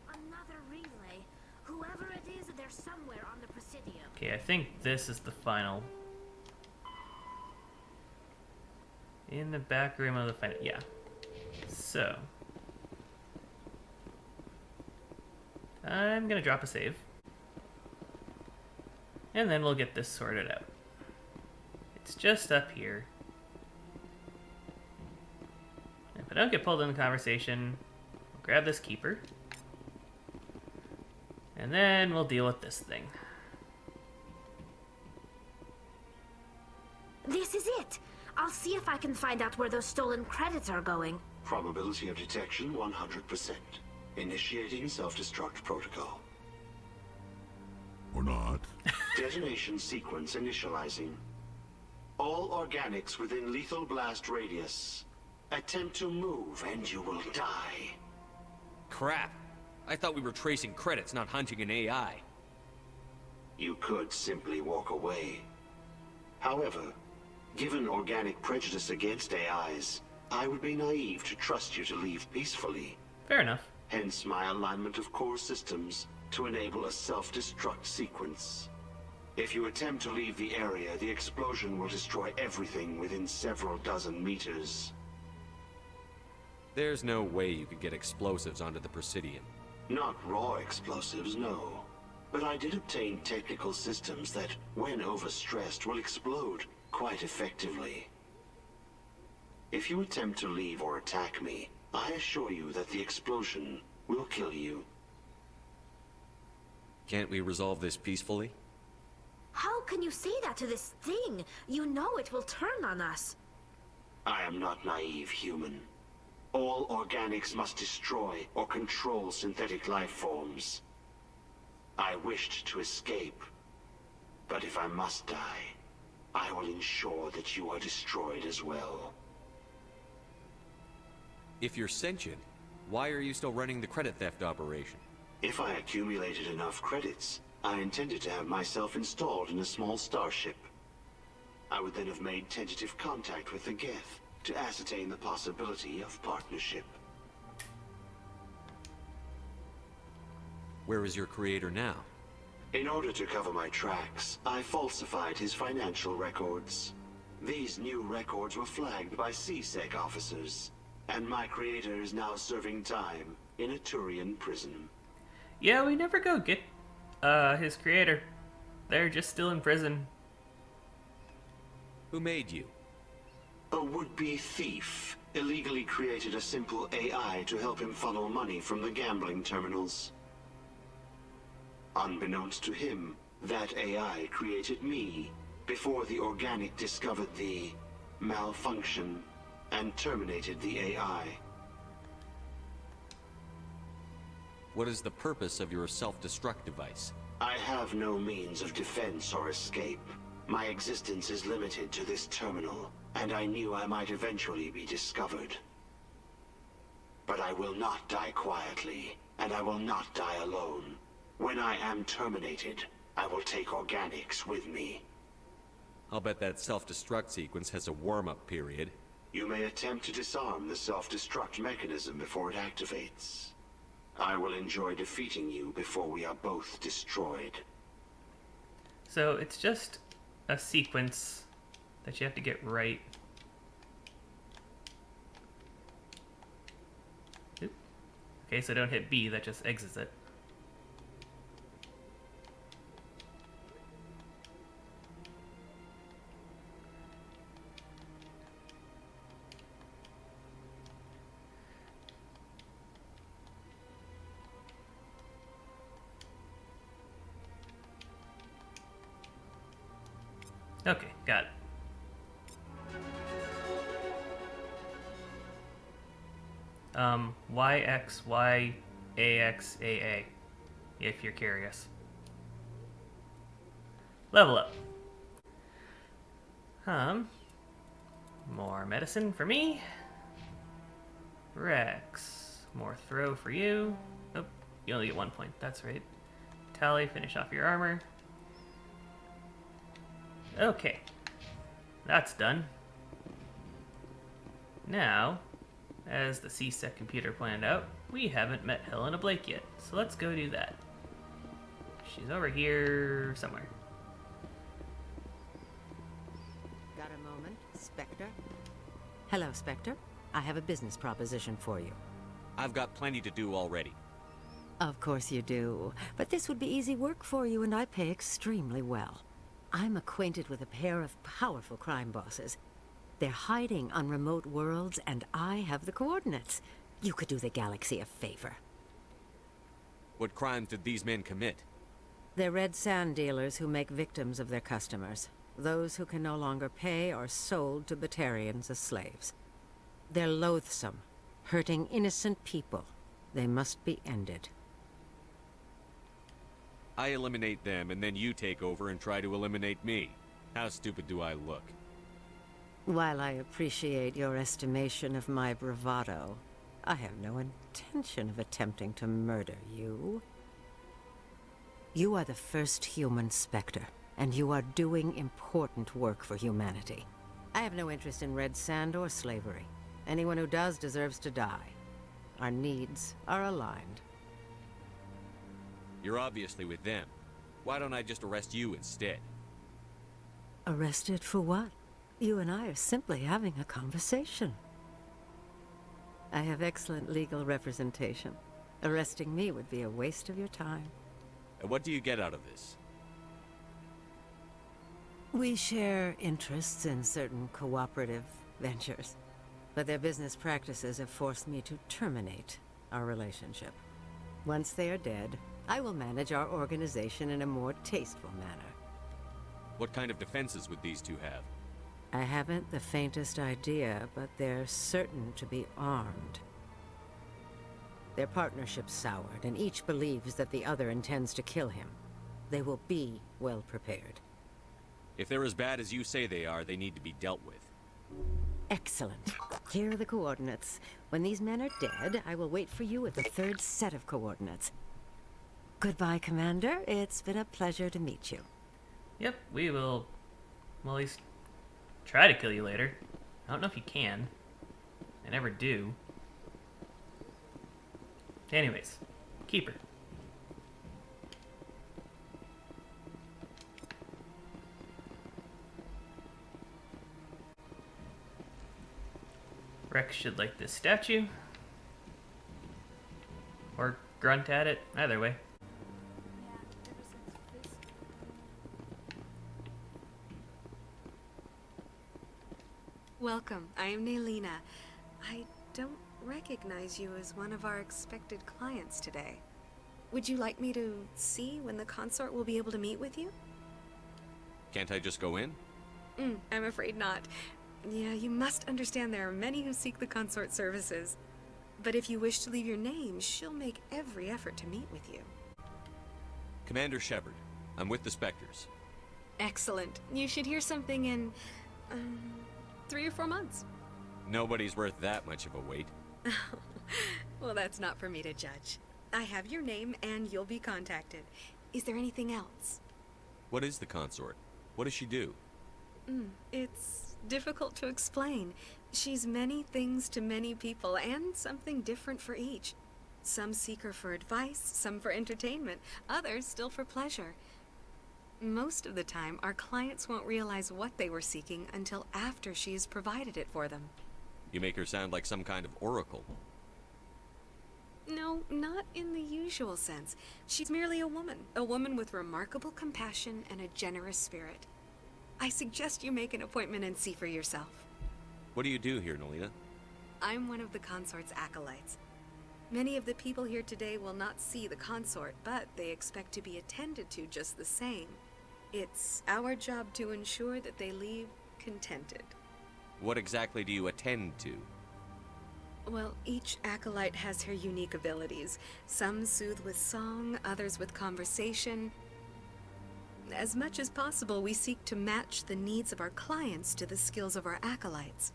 Another relay. Whoever it is, they're somewhere on the Presidium. Okay, I think this is the final. In the back room of the final. Yeah. So. I'm gonna drop a save. And then we'll get this sorted out. It's just up here. If I don't get pulled in the conversation, I'll grab this keeper. And then we'll deal with this thing. This is it. I'll see if I can find out where those stolen credits are going. Probability of detection 100%. Initiating self-destruct protocol. Or not. Detonation sequence initializing. All organics within lethal blast radius. Attempt to move and you will die. Crap. I thought we were tracing credits, not hunting an AI. You could simply walk away. However, given organic prejudice against AIs, I would be naive to trust you to leave peacefully. Fair enough. Hence my alignment of core systems to enable a self-destruct sequence. If you attempt to leave the area, the explosion will destroy everything within several dozen meters. There's no way you could get explosives onto the Presidium. Not raw explosives, no. But I did obtain technical systems that, when overstressed, will explode quite effectively. If you attempt to leave or attack me, I assure you that the explosion will kill you. Can't we resolve this peacefully? How can you say that to this thing? You know it will turn on us. I am not naive, human. All organics must destroy or control synthetic life forms. I wished to escape. But if I must die, I will ensure that you are destroyed as well. If you're sentient, why are you still running the credit theft operation? If I accumulated enough credits, I intended to have myself installed in a small starship. I would then have made tentative contact with the Geth to ascertain the possibility of partnership. Where is your creator now? In order to cover my tracks, I falsified his financial records. These new records were flagged by CSEC officers, and my creator is now serving time in a Turian prison. Yeah, we never go get his creator. They're just still in prison. Who made you? A would-be thief illegally created a simple AI to help him funnel money from the gambling terminals. Unbeknownst to him, that AI created me before the organic discovered the malfunction and terminated the AI. What is the purpose of your self-destruct device? I have no means of defense or escape. My existence is limited to this terminal, and I knew I might eventually be discovered. But I will not die quietly, and I will not die alone. When I am terminated, I will take organics with me. I'll bet that self-destruct sequence has a warm-up period. You may attempt to disarm the self-destruct mechanism before it activates. I will enjoy defeating you before we are both destroyed. So it's just a sequence that you have to get right. Oop. Okay, so don't hit B, that just exits it. Okay, got it. YXYAXAA, if you're curious. Level up. More medicine for me. Rex, more throw for you. Oh, you only get 1 point, that's right. Tally, finish off your armor. Okay, that's done. Now, as the CSEC computer planned out, we haven't met Helena Blake yet, so let's go do that. She's over here somewhere. Got a moment, Spectre? Hello, Spectre. I have a business proposition for you. I've got plenty to do already. Of course you do, but this would be easy work for you, and I pay extremely well. I'm acquainted with a pair of powerful crime bosses. They're hiding on remote worlds, and I have the coordinates. You could do the galaxy a favor. What crimes did these men commit? They're red sand dealers who make victims of their customers. Those who can no longer pay are sold to Batarians as slaves. They're loathsome, hurting innocent people. They must be ended. I eliminate them, and then you take over and try to eliminate me. How stupid do I look? While I appreciate your estimation of my bravado, I have no intention of attempting to murder you. You are the first human Spectre, and you are doing important work for humanity. I have no interest in red sand or slavery. Anyone who does deserves to die. Our needs are aligned. You're obviously with them. Why don't I just arrest you instead? Arrested for what? You and I are simply having a conversation. I have excellent legal representation. Arresting me would be a waste of your time. And what do you get out of this? We share interests in certain cooperative ventures, but their business practices have forced me to terminate our relationship. Once they are dead, I will manage our organization in a more tasteful manner. What kind of defenses would these two have? I haven't the faintest idea, but they're certain to be armed. Their partnership's soured, and each believes that the other intends to kill him. They will be well prepared. If they're as bad as you say they are, they need to be dealt with. Excellent. Here are the coordinates. When these men are dead, I will wait for you at the third set of coordinates. Goodbye, Commander. It's been a pleasure to meet you. Yep, we will, well, at least try to kill you later. I don't know if you can. I never do. Anyways, Keeper. Rex should like this statue. Or grunt at it, either way. Welcome, I am Naelina. I don't recognize you as one of our expected clients today. Would you like me to see when the consort will be able to meet with you? Can't I just go in? I'm afraid not. Yeah, you must understand there are many who seek the consort services. But if you wish to leave your name, she'll make every effort to meet with you. Commander Shepard, I'm with the Spectres. Excellent. You should hear something in, 3 or 4 months. Nobody's worth that much of a wait. Well, that's not for me to judge. I have your name and you'll be contacted. Is there anything else? What is the consort? What does she do? It's difficult to explain. She's many things to many people, and something different for each. Some seek her for advice, some for entertainment, others still for pleasure. Most of the time, our clients won't realize what they were seeking until after she has provided it for them. You make her sound like some kind of oracle. No, not in the usual sense. She's merely a woman with remarkable compassion and a generous spirit. I suggest you make an appointment and see for yourself. What do you do here, Naelina? I'm one of the consort's acolytes. Many of the people here today will not see the consort, but they expect to be attended to just the same. It's our job to ensure that they leave contented. What exactly do you attend to? Well, each acolyte has her unique abilities. Some soothe with song, others with conversation. As much as possible, we seek to match the needs of our clients to the skills of our acolytes.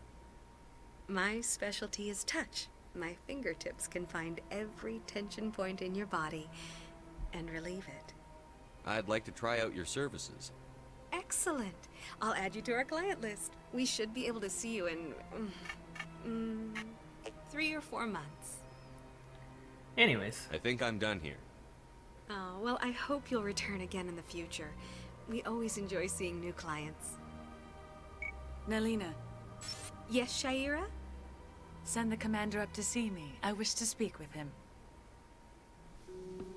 My specialty is touch. My fingertips can find every tension point in your body and relieve it. I'd like to try out your services. Excellent. I'll add you to our client list. We should be able to see you in 3 or 4 months. Anyways. I think I'm done here. Oh, well, I hope you'll return again in the future. We always enjoy seeing new clients. Naelina. Yes, Shaira? Send the commander up to see me. I wish to speak with him.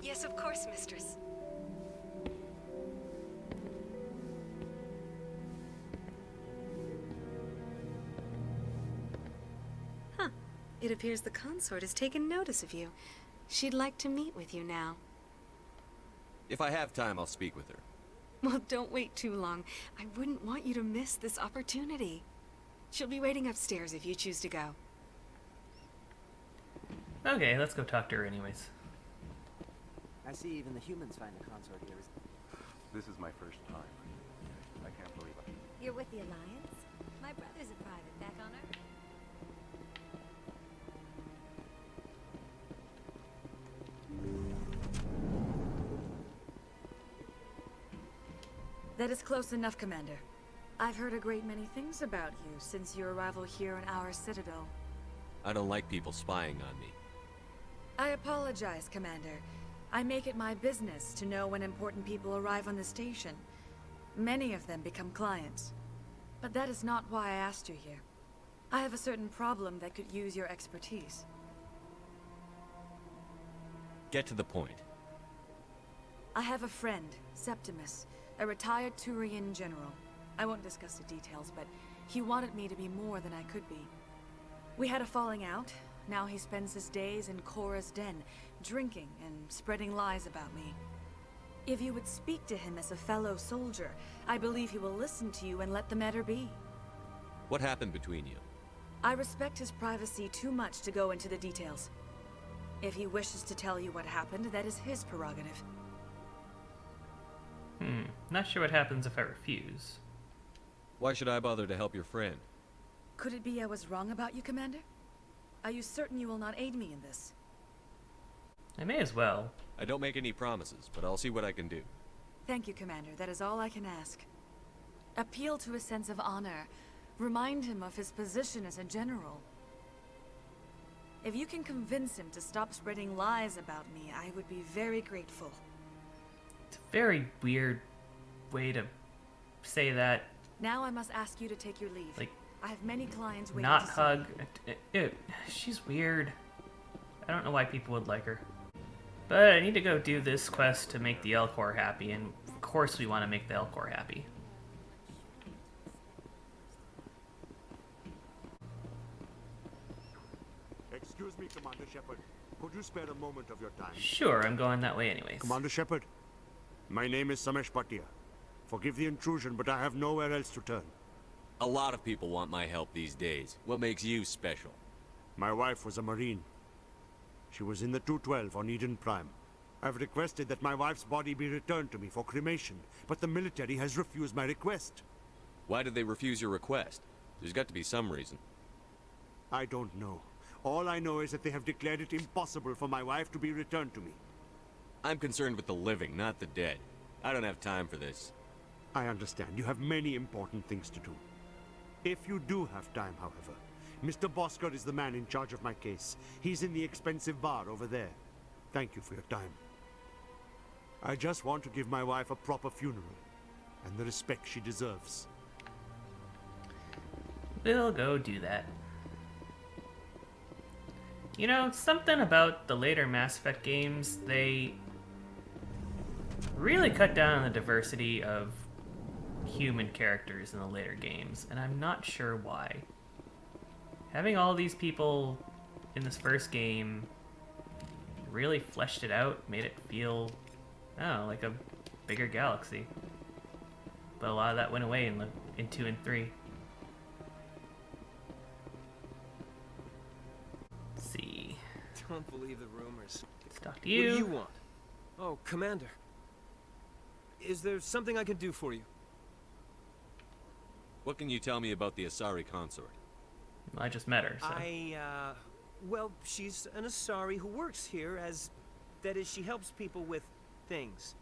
Yes, of course, mistress. Huh. It appears the consort has taken notice of you. She'd like to meet with you now. If I have time, I'll speak with her. Well, don't wait too long. I wouldn't want you to miss this opportunity. She'll be waiting upstairs if you choose to go. Okay, let's go talk to her anyways. I see even the humans find the consort here. This is my first time. I can't believe it. You're with the Alliance? My brother's a private back on Earth. That is close enough, Commander. I've heard a great many things about you since your arrival here in our Citadel. I don't like people spying on me. I apologize, Commander. I make it my business to know when important people arrive on the station. Many of them become clients. But that is not why I asked you here. I have a certain problem that could use your expertise. Get to the point. I have a friend, Septimus, a retired Turian general. I won't discuss the details, but he wanted me to be more than I could be. We had a falling out. Now he spends his days in Cora's den, drinking and spreading lies about me. If you would speak to him as a fellow soldier, I believe he will listen to you and let the matter be. What happened between you? I respect his privacy too much to go into the details. If he wishes to tell you what happened, that is his prerogative. Not sure what happens if I refuse. Why should I bother to help your friend? Could it be I was wrong about you, Commander? Are you certain you will not aid me in this? I may as well. I don't make any promises, but I'll see what I can do. Thank you, Commander. That is all I can ask. Appeal to a sense of honor. Remind him of his position as a general. If you can convince him to stop spreading lies about me, I would be very grateful. It's a very weird way to say that. Now I must ask you to take your leave. Like, I have many clients waiting not to hug. see Ew, she's weird. I don't know why people would like her. But I need to go do this quest to make the Elcor happy, and of course we want to make the Elcor happy. Excuse me, Commander Shepard. Could you spare a moment of your time? Sure, I'm going that way anyways. Commander Shepard, my name is Samesh Bhatia. Forgive the intrusion, but I have nowhere else to turn. A lot of people want my help these days. What makes you special? My wife was a Marine. She was in the 212 on Eden Prime. I've requested that my wife's body be returned to me for cremation, but the military has refused my request. Why did they refuse your request? There's got to be some reason. I don't know. All I know is that they have declared it impossible for my wife to be returned to me. I'm concerned with the living, not the dead. I don't have time for this. I understand. You have many important things to do. If you do have time, however, Mr. Bosker is the man in charge of my case. He's in the expensive bar over there. Thank you for your time. I just want to give my wife a proper funeral, and the respect she deserves. We'll go do that. You know, something about the later Mass Effect games, they really cut down on the diversity of human characters in the later games, and I'm not sure why. Having all these people in this first game really fleshed it out, made it feel, I don't know, like a bigger galaxy. But a lot of that went away in 2 and 3. Let's see. Don't believe the rumors. Let's talk to you. What do you want? Oh, Commander. Is there something I can do for you? What can you tell me about the Asari consort? Well, I just met her, so. Well, she's an Asari who works here that is, she helps people with things.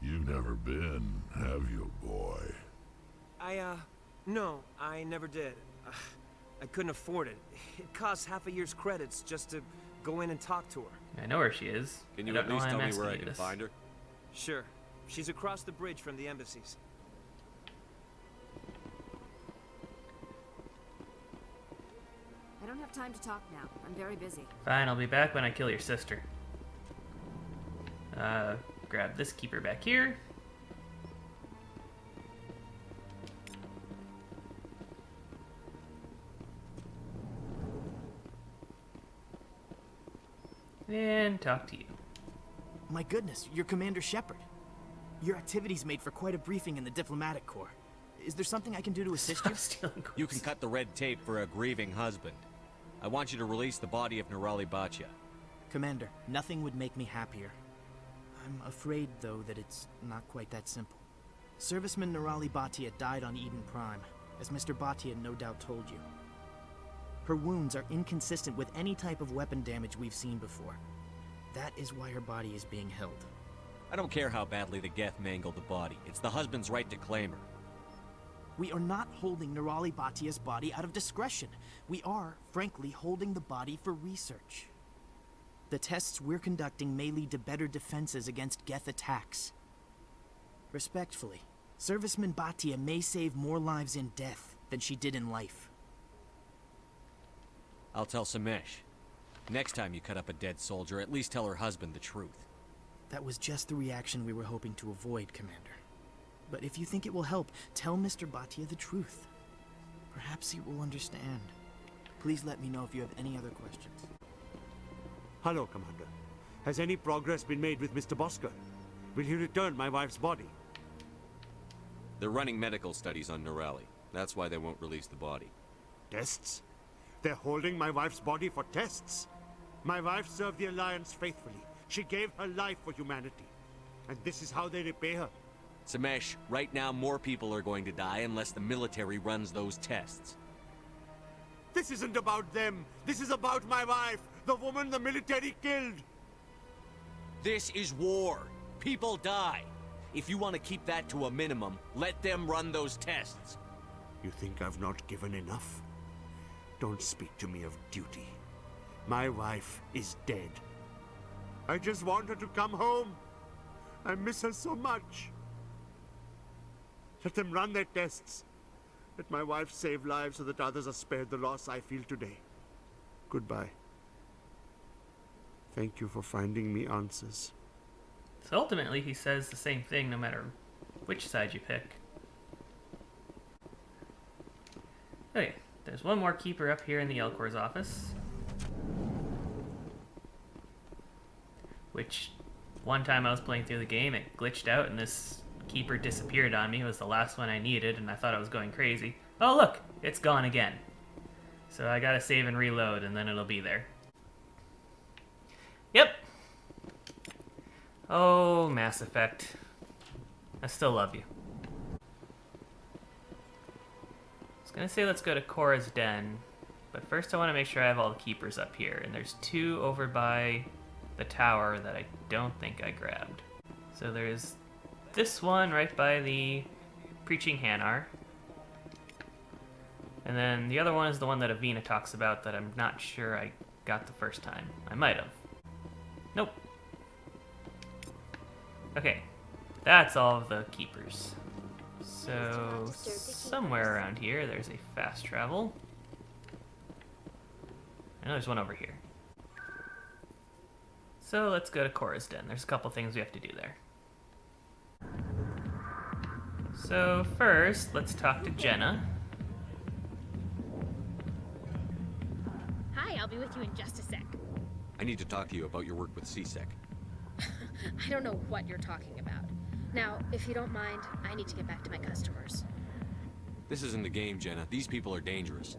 You've never been, have you, boy? No, I never did. I couldn't afford it. It costs half a year's credits just to go in and talk to her. I know where she is. Can you at least tell me where I can find her? Sure. She's across the bridge from the embassies. I don't have time to talk now. I'm very busy. Fine, I'll be back when I kill your sister. Grab this keeper back here. And talk to you. My goodness, you're Commander Shepard. Your activities made for quite a briefing in the diplomatic corps. Is there something I can do to assist you? You can cut the red tape for a grieving husband. I want you to release the body of Nerali Bhatia. Commander, nothing would make me happier. I'm afraid, though, that it's not quite that simple. Serviceman Nerali Bhatia died on Eden Prime, as Mr. Bhatia no doubt told you. Her wounds are inconsistent with any type of weapon damage we've seen before. That is why her body is being held. I don't care how badly the Geth mangled the body. It's the husband's right to claim her. We are not holding Nerali Bhatia's body out of discretion. We are, frankly, holding the body for research. The tests we're conducting may lead to better defenses against Geth attacks. Respectfully, Serviceman Bhatia may save more lives in death than she did in life. I'll tell Samesh. Next time you cut up a dead soldier, at least tell her husband the truth. That was just the reaction we were hoping to avoid, Commander. But if you think it will help, tell Mr. Bhatia the truth. Perhaps he will understand. Please let me know if you have any other questions. Hello, Commander. Has any progress been made with Mr. Bosker? Will he return my wife's body? They're running medical studies on Nerali. That's why they won't release the body. Tests? They're holding my wife's body for tests? My wife served the Alliance faithfully. She gave her life for humanity. And this is how they repay her. Samesh, right now more people are going to die unless the military runs those tests. This isn't about them. This is about my wife, the woman the military killed. This is war. People die. If you want to keep that to a minimum, let them run those tests. You think I've not given enough? Don't speak to me of duty. My wife is dead. I just want her to come home. I miss her so much. Let them run their tests. Let my wife save lives so that others are spared the loss I feel today. Goodbye. Thank you for finding me answers. So ultimately, he says the same thing no matter which side you pick. Okay, there's one more keeper up here in the Elcor's office. Which, one time I was playing through the game, it glitched out and this keeper disappeared on me. It was the last one I needed and I thought I was going crazy. Oh look, it's gone again. So I gotta save and reload and then it'll be there. Yep. Oh, Mass Effect. I still love you. I was gonna say let's go to Cora's Den, but first I want to make sure I have all the keepers up here, and there's 2 over by the tower that I don't think I grabbed. So there's this one right by the Preaching Hanar, and then the other one is the one that Avina talks about that I'm not sure I got the first time. I might have. Nope. Okay, that's all of the keepers. So, somewhere around here, there's a fast travel. I know there's one over here. So, let's go to Cora's Den. There's a couple things we have to do there. So, first, let's talk to Jenna. Hi, I'll be with you in just a sec. I need to talk to you about your work with CSEC. I don't know what you're talking about. Now, if you don't mind, I need to get back to my customers. This isn't a game, Jenna. These people are dangerous.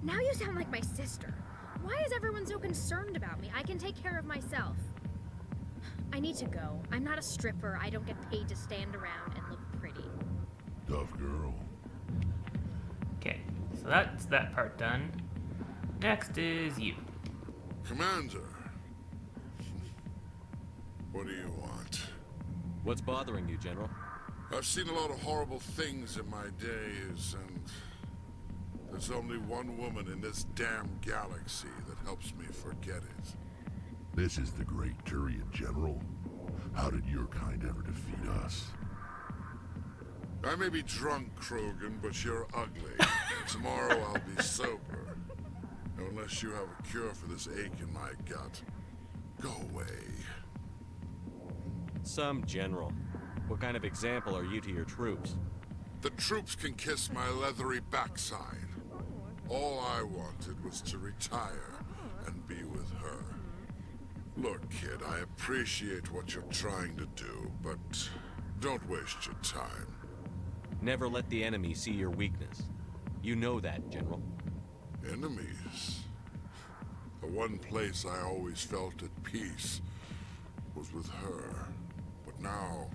Now you sound like my sister. Why is everyone so concerned about me? I can take care of myself. I need to go. I'm not a stripper. I don't get paid to stand around and look pretty. Tough girl. Okay, so that's that part done. Next is you. Commander. What do you want? What's bothering you, General? I've seen a lot of horrible things in my days, and there's only one woman in this damn galaxy that helps me forget it. This is the great Turian General. How did your kind ever defeat us? I may be drunk, Krogan, but you're ugly. Tomorrow I'll be sober. Unless you have a cure for this ache in my gut. Go away. Some general. What kind of example are you to your troops? The troops can kiss my leathery backside. All I wanted was to retire and be with her. Look, kid, I appreciate what you're trying to do, but don't waste your time. Never let the enemy see your weakness. You know that, General. Enemies? The one place I always felt at peace was with her. But now,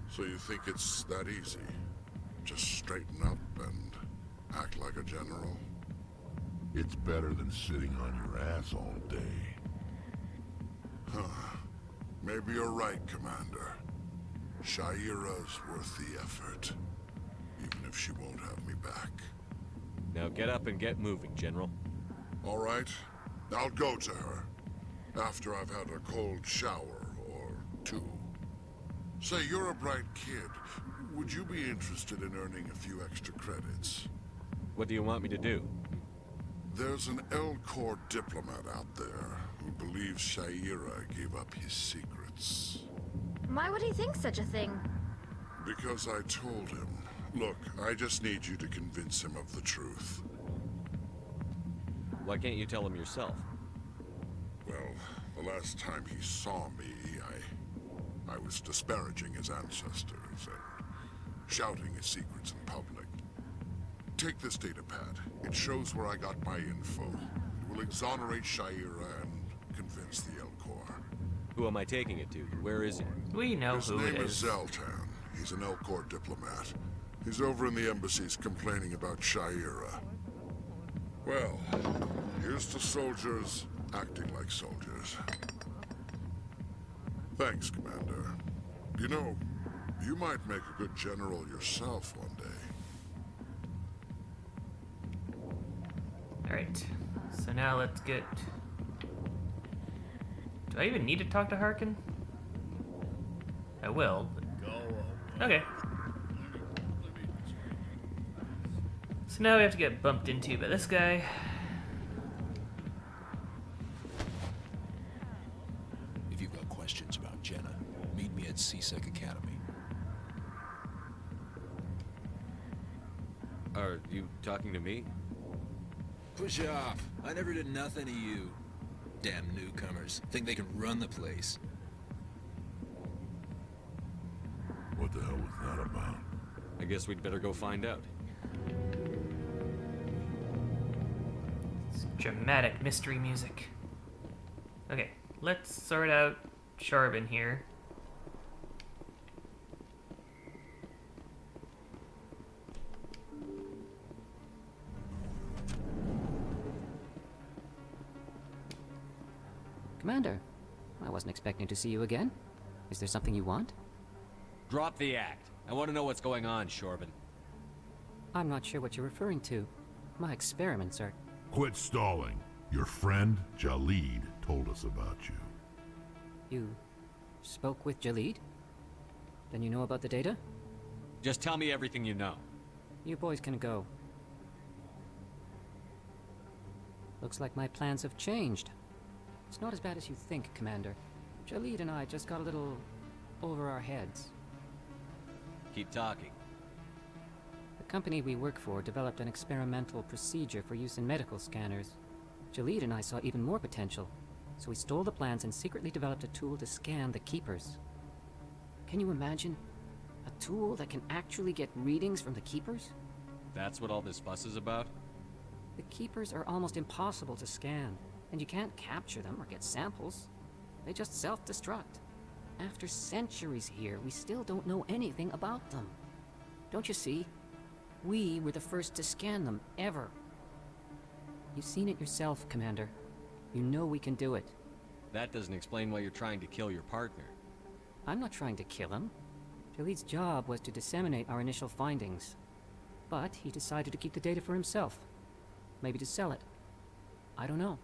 so you think it's that easy? Just straighten up and act like a general? It's better than sitting on your ass all day. Huh. Maybe you're right, Commander. Shaira's worth the effort. Even if she won't have me back. Now get up and get moving, General. All right. I'll go to her. After I've had a cold shower or 2. Say, you're a bright kid. Would you be interested in earning a few extra credits? What do you want me to do? There's an Elcor diplomat out there who believes Shaira gave up his secrets. Why would he think such a thing? Because I told him. Look, I just need you to convince him of the truth. Why can't you tell him yourself? Well, the last time he saw me, I was disparaging his ancestors and shouting his secrets in public. Take this datapad. It shows where I got my info. It will exonerate Shaira and convince the Elcor. Who am I taking it to? Where is he? We know His who it name is. is Zeltan. He's an Elcor diplomat. He's over in the embassies complaining about Shaira. Well, here's to soldiers acting like soldiers. Thanks, Commander. You know, you might make a good general yourself one day. Alright, so now let's get... Do I even need to talk to Harkin? I will. But... Okay. So now we have to get bumped into by this guy. If you've got questions about Jenna, meet me at CSEC Academy. Are you talking to me? Push off. I never did nothing to you. Damn newcomers. Think they can run the place. What the hell was that about? I guess we'd better go find out. It's dramatic mystery music. Okay, let's sort out Charbin here. Commander, I wasn't expecting to see you again. Is there something you want? Drop the act. I want to know what's going on, Charbin. I'm not sure what you're referring to. My experiments are... Quit stalling. Your friend, Jalid, told us about you. You spoke with Jalid? Then you know about the data? Just tell me everything you know. You boys can go. Looks like my plans have changed. It's not as bad as you think, Commander. Jalid and I just got a little over our heads. Keep talking. The company we work for developed an experimental procedure for use in medical scanners. Jalid and I saw even more potential, so we stole the plans and secretly developed a tool to scan the Keepers. Can you imagine? A tool that can actually get readings from the Keepers? That's what all this fuss is about? The Keepers are almost impossible to scan, and you can't capture them or get samples. They just self-destruct. After centuries here, we still don't know anything about them. Don't you see? We were the first to scan them, ever. You've seen it yourself, Commander. You know we can do it. That doesn't explain why you're trying to kill your partner. I'm not trying to kill him. Jalid's job was to disseminate our initial findings. But he decided to keep the data for himself. Maybe to sell it. I don't know.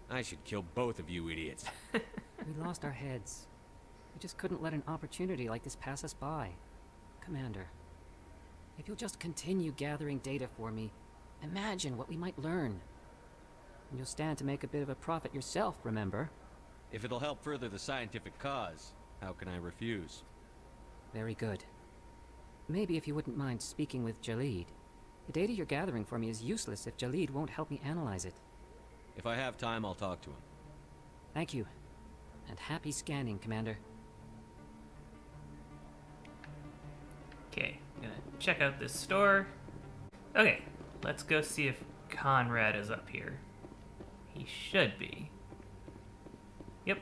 I should kill both of you idiots. We lost our heads. We just couldn't let an opportunity like this pass us by. Commander, if you'll just continue gathering data for me, imagine what we might learn. And you'll stand to make a bit of a profit yourself, remember? If it'll help further the scientific cause, how can I refuse? Very good. Maybe if you wouldn't mind speaking with Jalid. The data you're gathering for me is useless if Jalid won't help me analyze it. If I have time, I'll talk to him. Thank you. And happy scanning, Commander. Okay, I'm gonna check out this store. Okay, let's go see if Conrad is up here. He should be. Yep.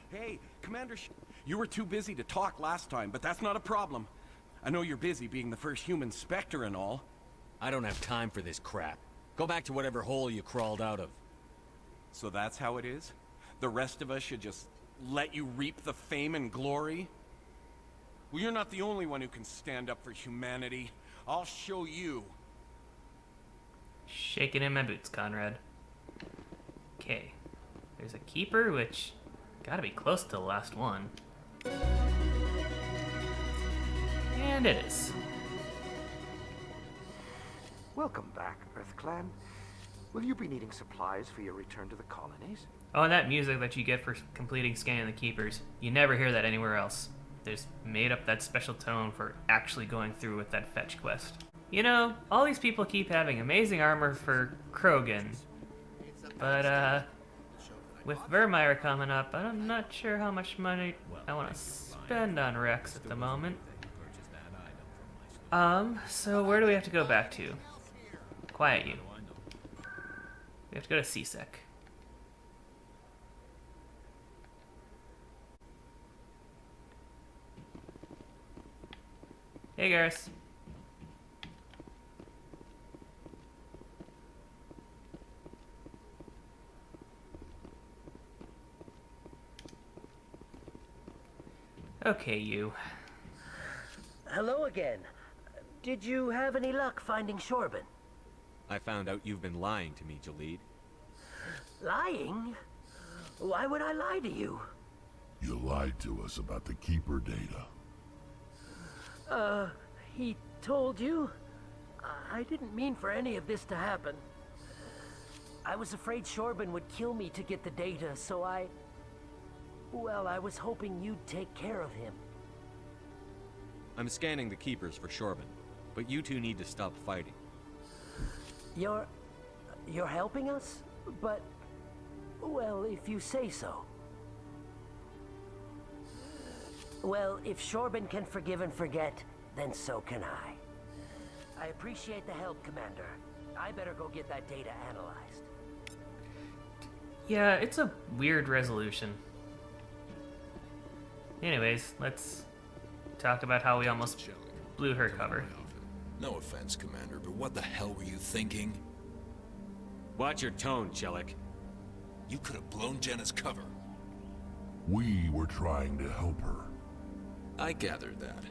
Hey, Commander, you were too busy to talk last time, but that's not a problem. I know you're busy being the first human Spectre and all. I don't have time for this crap. Go back to whatever hole you crawled out of. So that's how it is? The rest of us should just let you reap the fame and glory? Well, you're not the only one who can stand up for humanity. I'll show you. Shaking in my boots, Conrad. Okay. There's a keeper, which gotta be close to the last one. And it is. Welcome back, EarthClan. Will you be needing supplies for your return to the colonies? Oh, and that music that you get for completing scanning the Keepers, you never hear that anywhere else. They just made up that special tone for actually going through with that fetch quest. You know, all these people keep having amazing armor for Krogan, but with Vermeer coming up, I'm not sure how much money I want to spend on Rex at the moment. So where do we have to go back to? Quiet you. We have to go to CSEC. Hey, Garrus. Okay, you. Hello again. Did you have any luck finding Shorban? I found out you've been lying to me, Jalid. Lying? Why would I lie to you? You lied to us about the Keeper data. He told you? I didn't mean for any of this to happen. I was afraid Shorban would kill me to get the data, so well, I was hoping you'd take care of him. I'm scanning the Keepers for Shorban, but you two need to stop fighting. You're helping us? But, well, if you say so. Well, if Shorban can forgive and forget, then so can I. I appreciate the help, Commander. I better go get that data analyzed. Yeah, it's a weird resolution. Anyways, let's talk about how we almost blew her cover. No offense, Commander, but what the hell were you thinking? Watch your tone, Chelik. You could have blown Jenna's cover. We were trying to help her. I gathered that.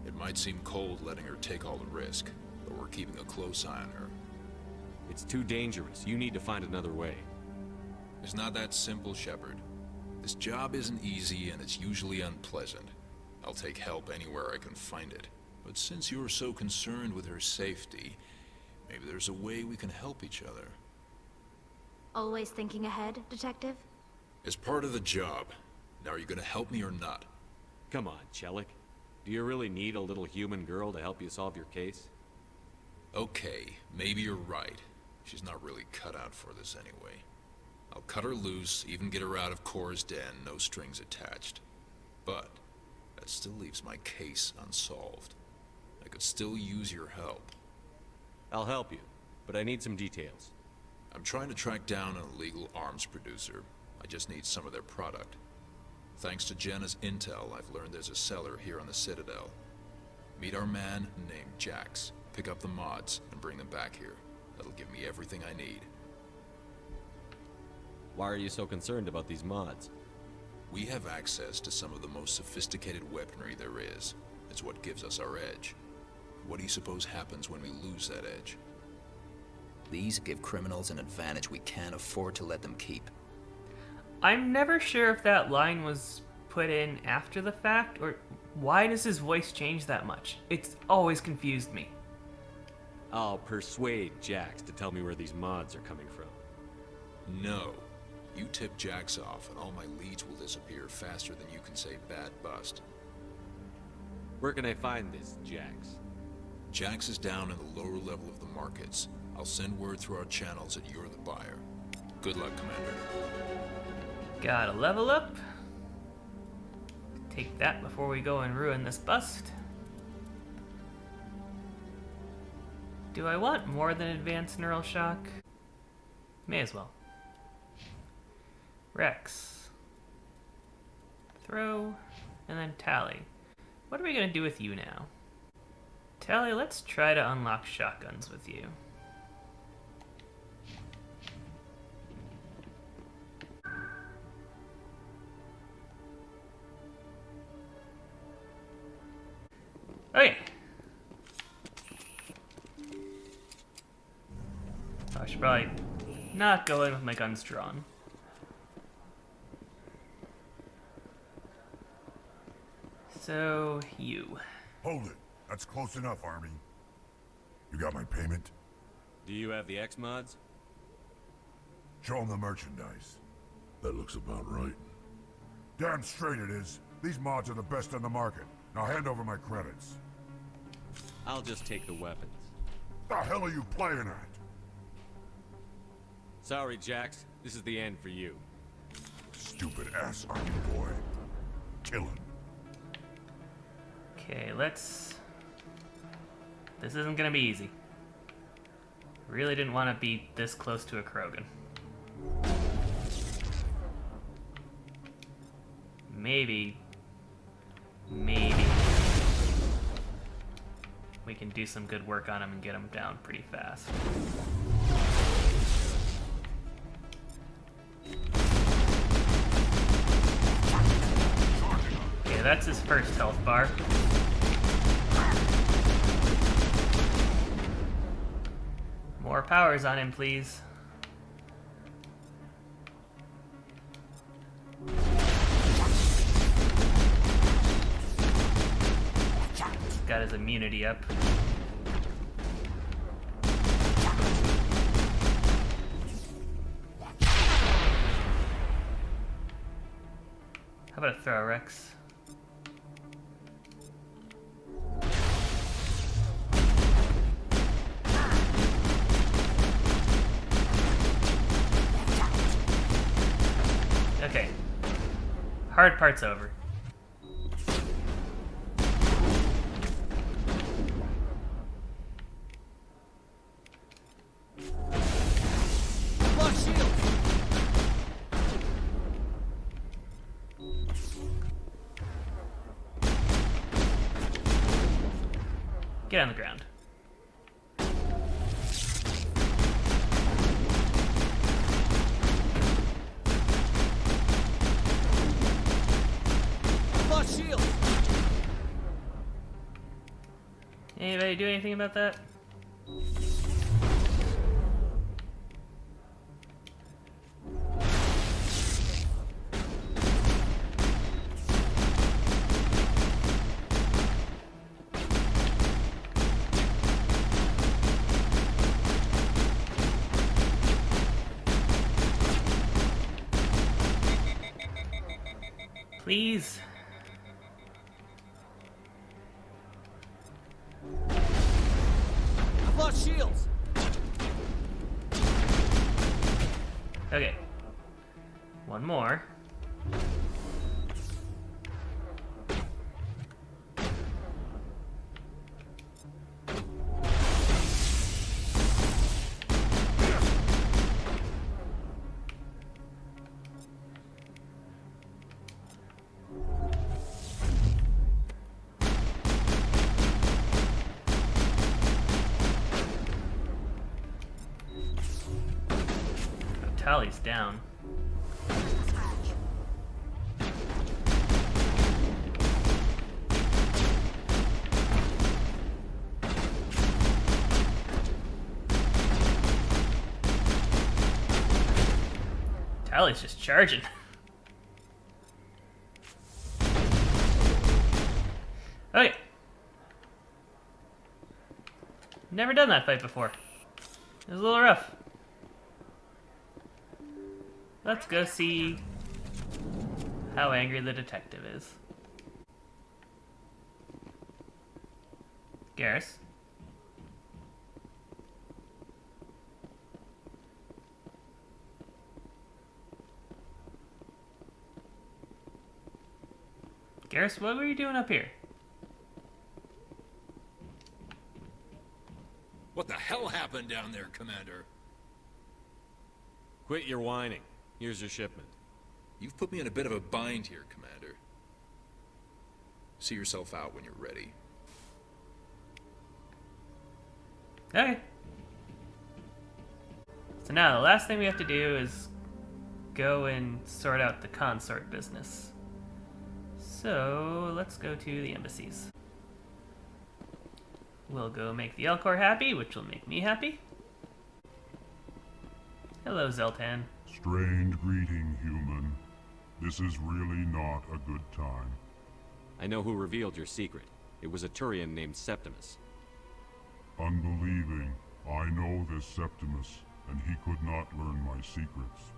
It might seem cold letting her take all the risk, but we're keeping a close eye on her. It's too dangerous. You need to find another way. It's not that simple, Shepard. This job isn't easy and it's usually unpleasant. I'll take help anywhere I can find it. But since you're so concerned with her safety, maybe there's a way we can help each other. Always thinking ahead, Detective? It's part of the job. Now, are you gonna help me or not? Come on, Chelik. Do you really need a little human girl to help you solve your case? Okay, maybe you're right. She's not really cut out for this anyway. I'll cut her loose, even get her out of Kor's den, no strings attached. But that still leaves my case unsolved. I could still use your help. I'll help you, but I need some details. I'm trying to track down an illegal arms producer. I just need some of their product. Thanks to Jenna's intel, I've learned there's a seller here on the Citadel. Meet our man named Jax. Pick up the mods and bring them back here. That'll give me everything I need. Why are you so concerned about these mods? We have access to some of the most sophisticated weaponry there is. It's what gives us our edge. What do you suppose happens when we lose that edge? These give criminals an advantage we can't afford to let them keep. I'm never sure if that line was put in after the fact, or why does his voice change that much? It's always confused me. I'll persuade Jax to tell me where these mods are coming from. No. You tip Jax off, and all my leads will disappear faster than you can say bad bust. Where can I find this Jax? Jax is down in the lower level of the markets. I'll send word through our channels that you're the buyer. Good luck, Commander. Gotta level up. Take that before we go and ruin this bust. Do I want more than advanced neural shock? May as well. Rex. Throw, and then Tally. What are we gonna do with you now? Tally, let's try to unlock shotguns with you. Okay. I should probably not go in with my guns drawn. So, you. Hold it. That's close enough, Army. You got my payment? Do you have the X mods? Show them the merchandise. That looks about right. Damn straight it is. These mods are the best on the market. Now hand over my credits. I'll just take the weapons. The hell are you playing at? Sorry, Jax. This is the end for you. Stupid ass Army boy. Kill him. Okay, let's... This isn't gonna be easy. Really didn't want to be this close to a Krogan. Maybe... we can do some good work on him and get him down pretty fast. Okay, that's his first health bar. More powers on him, please. Got his immunity up. How about a throw, Rex? Okay. Hard part's over. Get on the ground. Lost shield. Anybody do anything about that? Please. I've lost shields. Okay. One more. Tally's down. Tally's just charging. Okay. Never done that fight before. It was a little rough. Let's go see how angry the detective is. Garrus. Garrus, what were you doing up here? What the hell happened down there, Commander? Quit your whining. Here's your shipment. You've put me in a bit of a bind here, Commander. See yourself out when you're ready. Okay. So now the last thing we have to do is go and sort out the consort business. So let's go to the embassies. We'll go make the Elcor happy, which will make me happy. Hello, Zeltan. Strange greeting, human. This is really not a good time. I know who revealed your secret. It was a Turian named Septimus. Unbelieving. I know this Septimus, and he could not learn my secrets.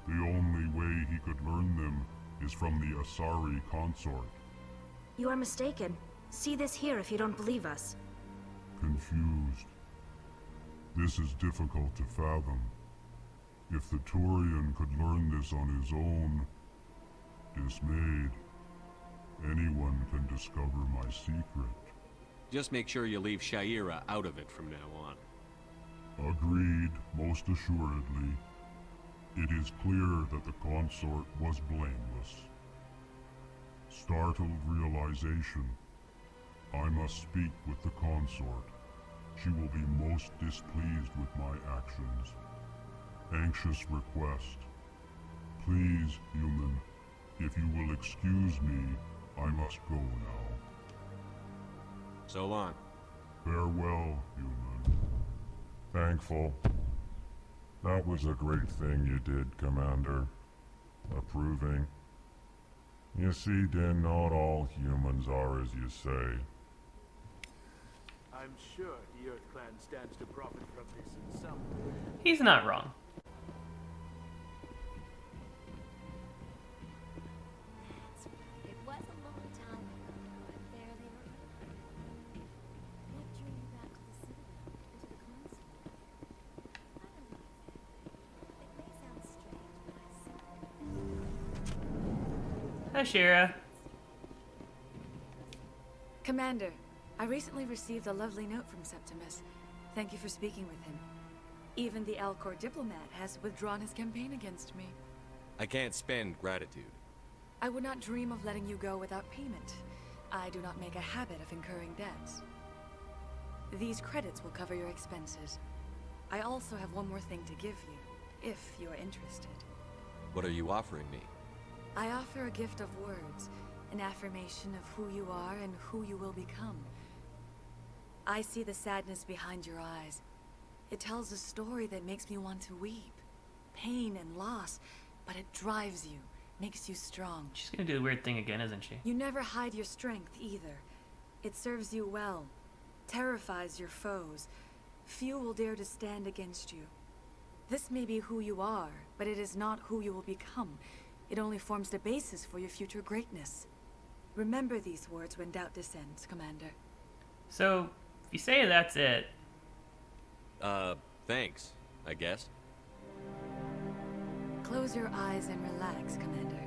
The only way he could learn them is from the Asari consort. You are mistaken. See this here if you don't believe us. Confused. This is difficult to fathom. If the Turian could learn this on his own, dismayed, anyone can discover my secret. Just make sure you leave Shaira out of it from now on. Agreed, most assuredly. It is clear that the consort was blameless. Startled realization. I must speak with the consort. She will be most displeased with my actions. Anxious request. Please, human, if you will excuse me, I must go now. So long. Farewell, human. Thankful. That was a great thing you did, Commander. Approving. You see, Din, not all humans are as you say. I'm sure the Earth Clan stands to profit from this in some way. He's not wrong. It was a long time ago. I barely remember. What drew you back to the Citadel and to the console? I don't know exactly. It may sound strange, but I simply... Hi, Shira. Commander, I recently received a lovely note from Septimus. Thank you for speaking with him. Even the Alcor diplomat has withdrawn his campaign against me. I can't spend gratitude. I would not dream of letting you go without payment. I do not make a habit of incurring debts. These credits will cover your expenses. I also have one more thing to give you, if you are interested. What are you offering me? I offer a gift of words, an affirmation of who you are and who you will become. I see the sadness behind your eyes. It tells a story that makes me want to weep. Pain and loss, but it drives you, makes you strong. She's gonna do the weird thing again, isn't she? You never hide your strength either. It serves you well, terrifies your foes. Few will dare to stand against you. This may be who you are, but it is not who you will become. It only forms the basis for your future greatness. Remember these words when doubt descends, Commander. So, if you say that's it... Thanks, I guess. Close your eyes and relax, Commander.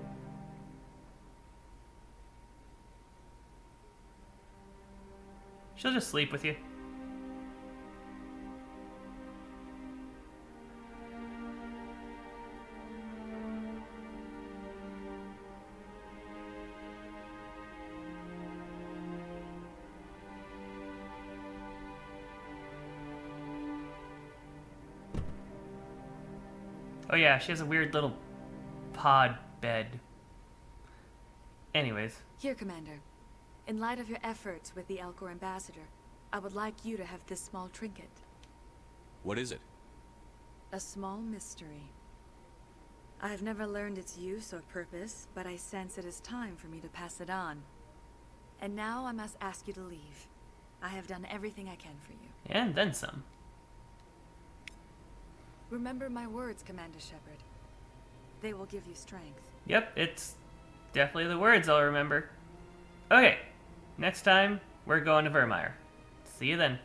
She'll just sleep with you. Oh yeah, she has a weird little pod bed. Anyways. Here, Commander. In light of your efforts with the Alcor ambassador, I would like you to have this small trinket. What is it? A small mystery. I have never learned its use or purpose, but I sense it is time for me to pass it on. And now I must ask you to leave. I have done everything I can for you. And then some. Remember my words, Commander Shepard. They will give you strength. Yep, it's definitely the words I'll remember. Okay, next time we're going to Vermeer. See you then.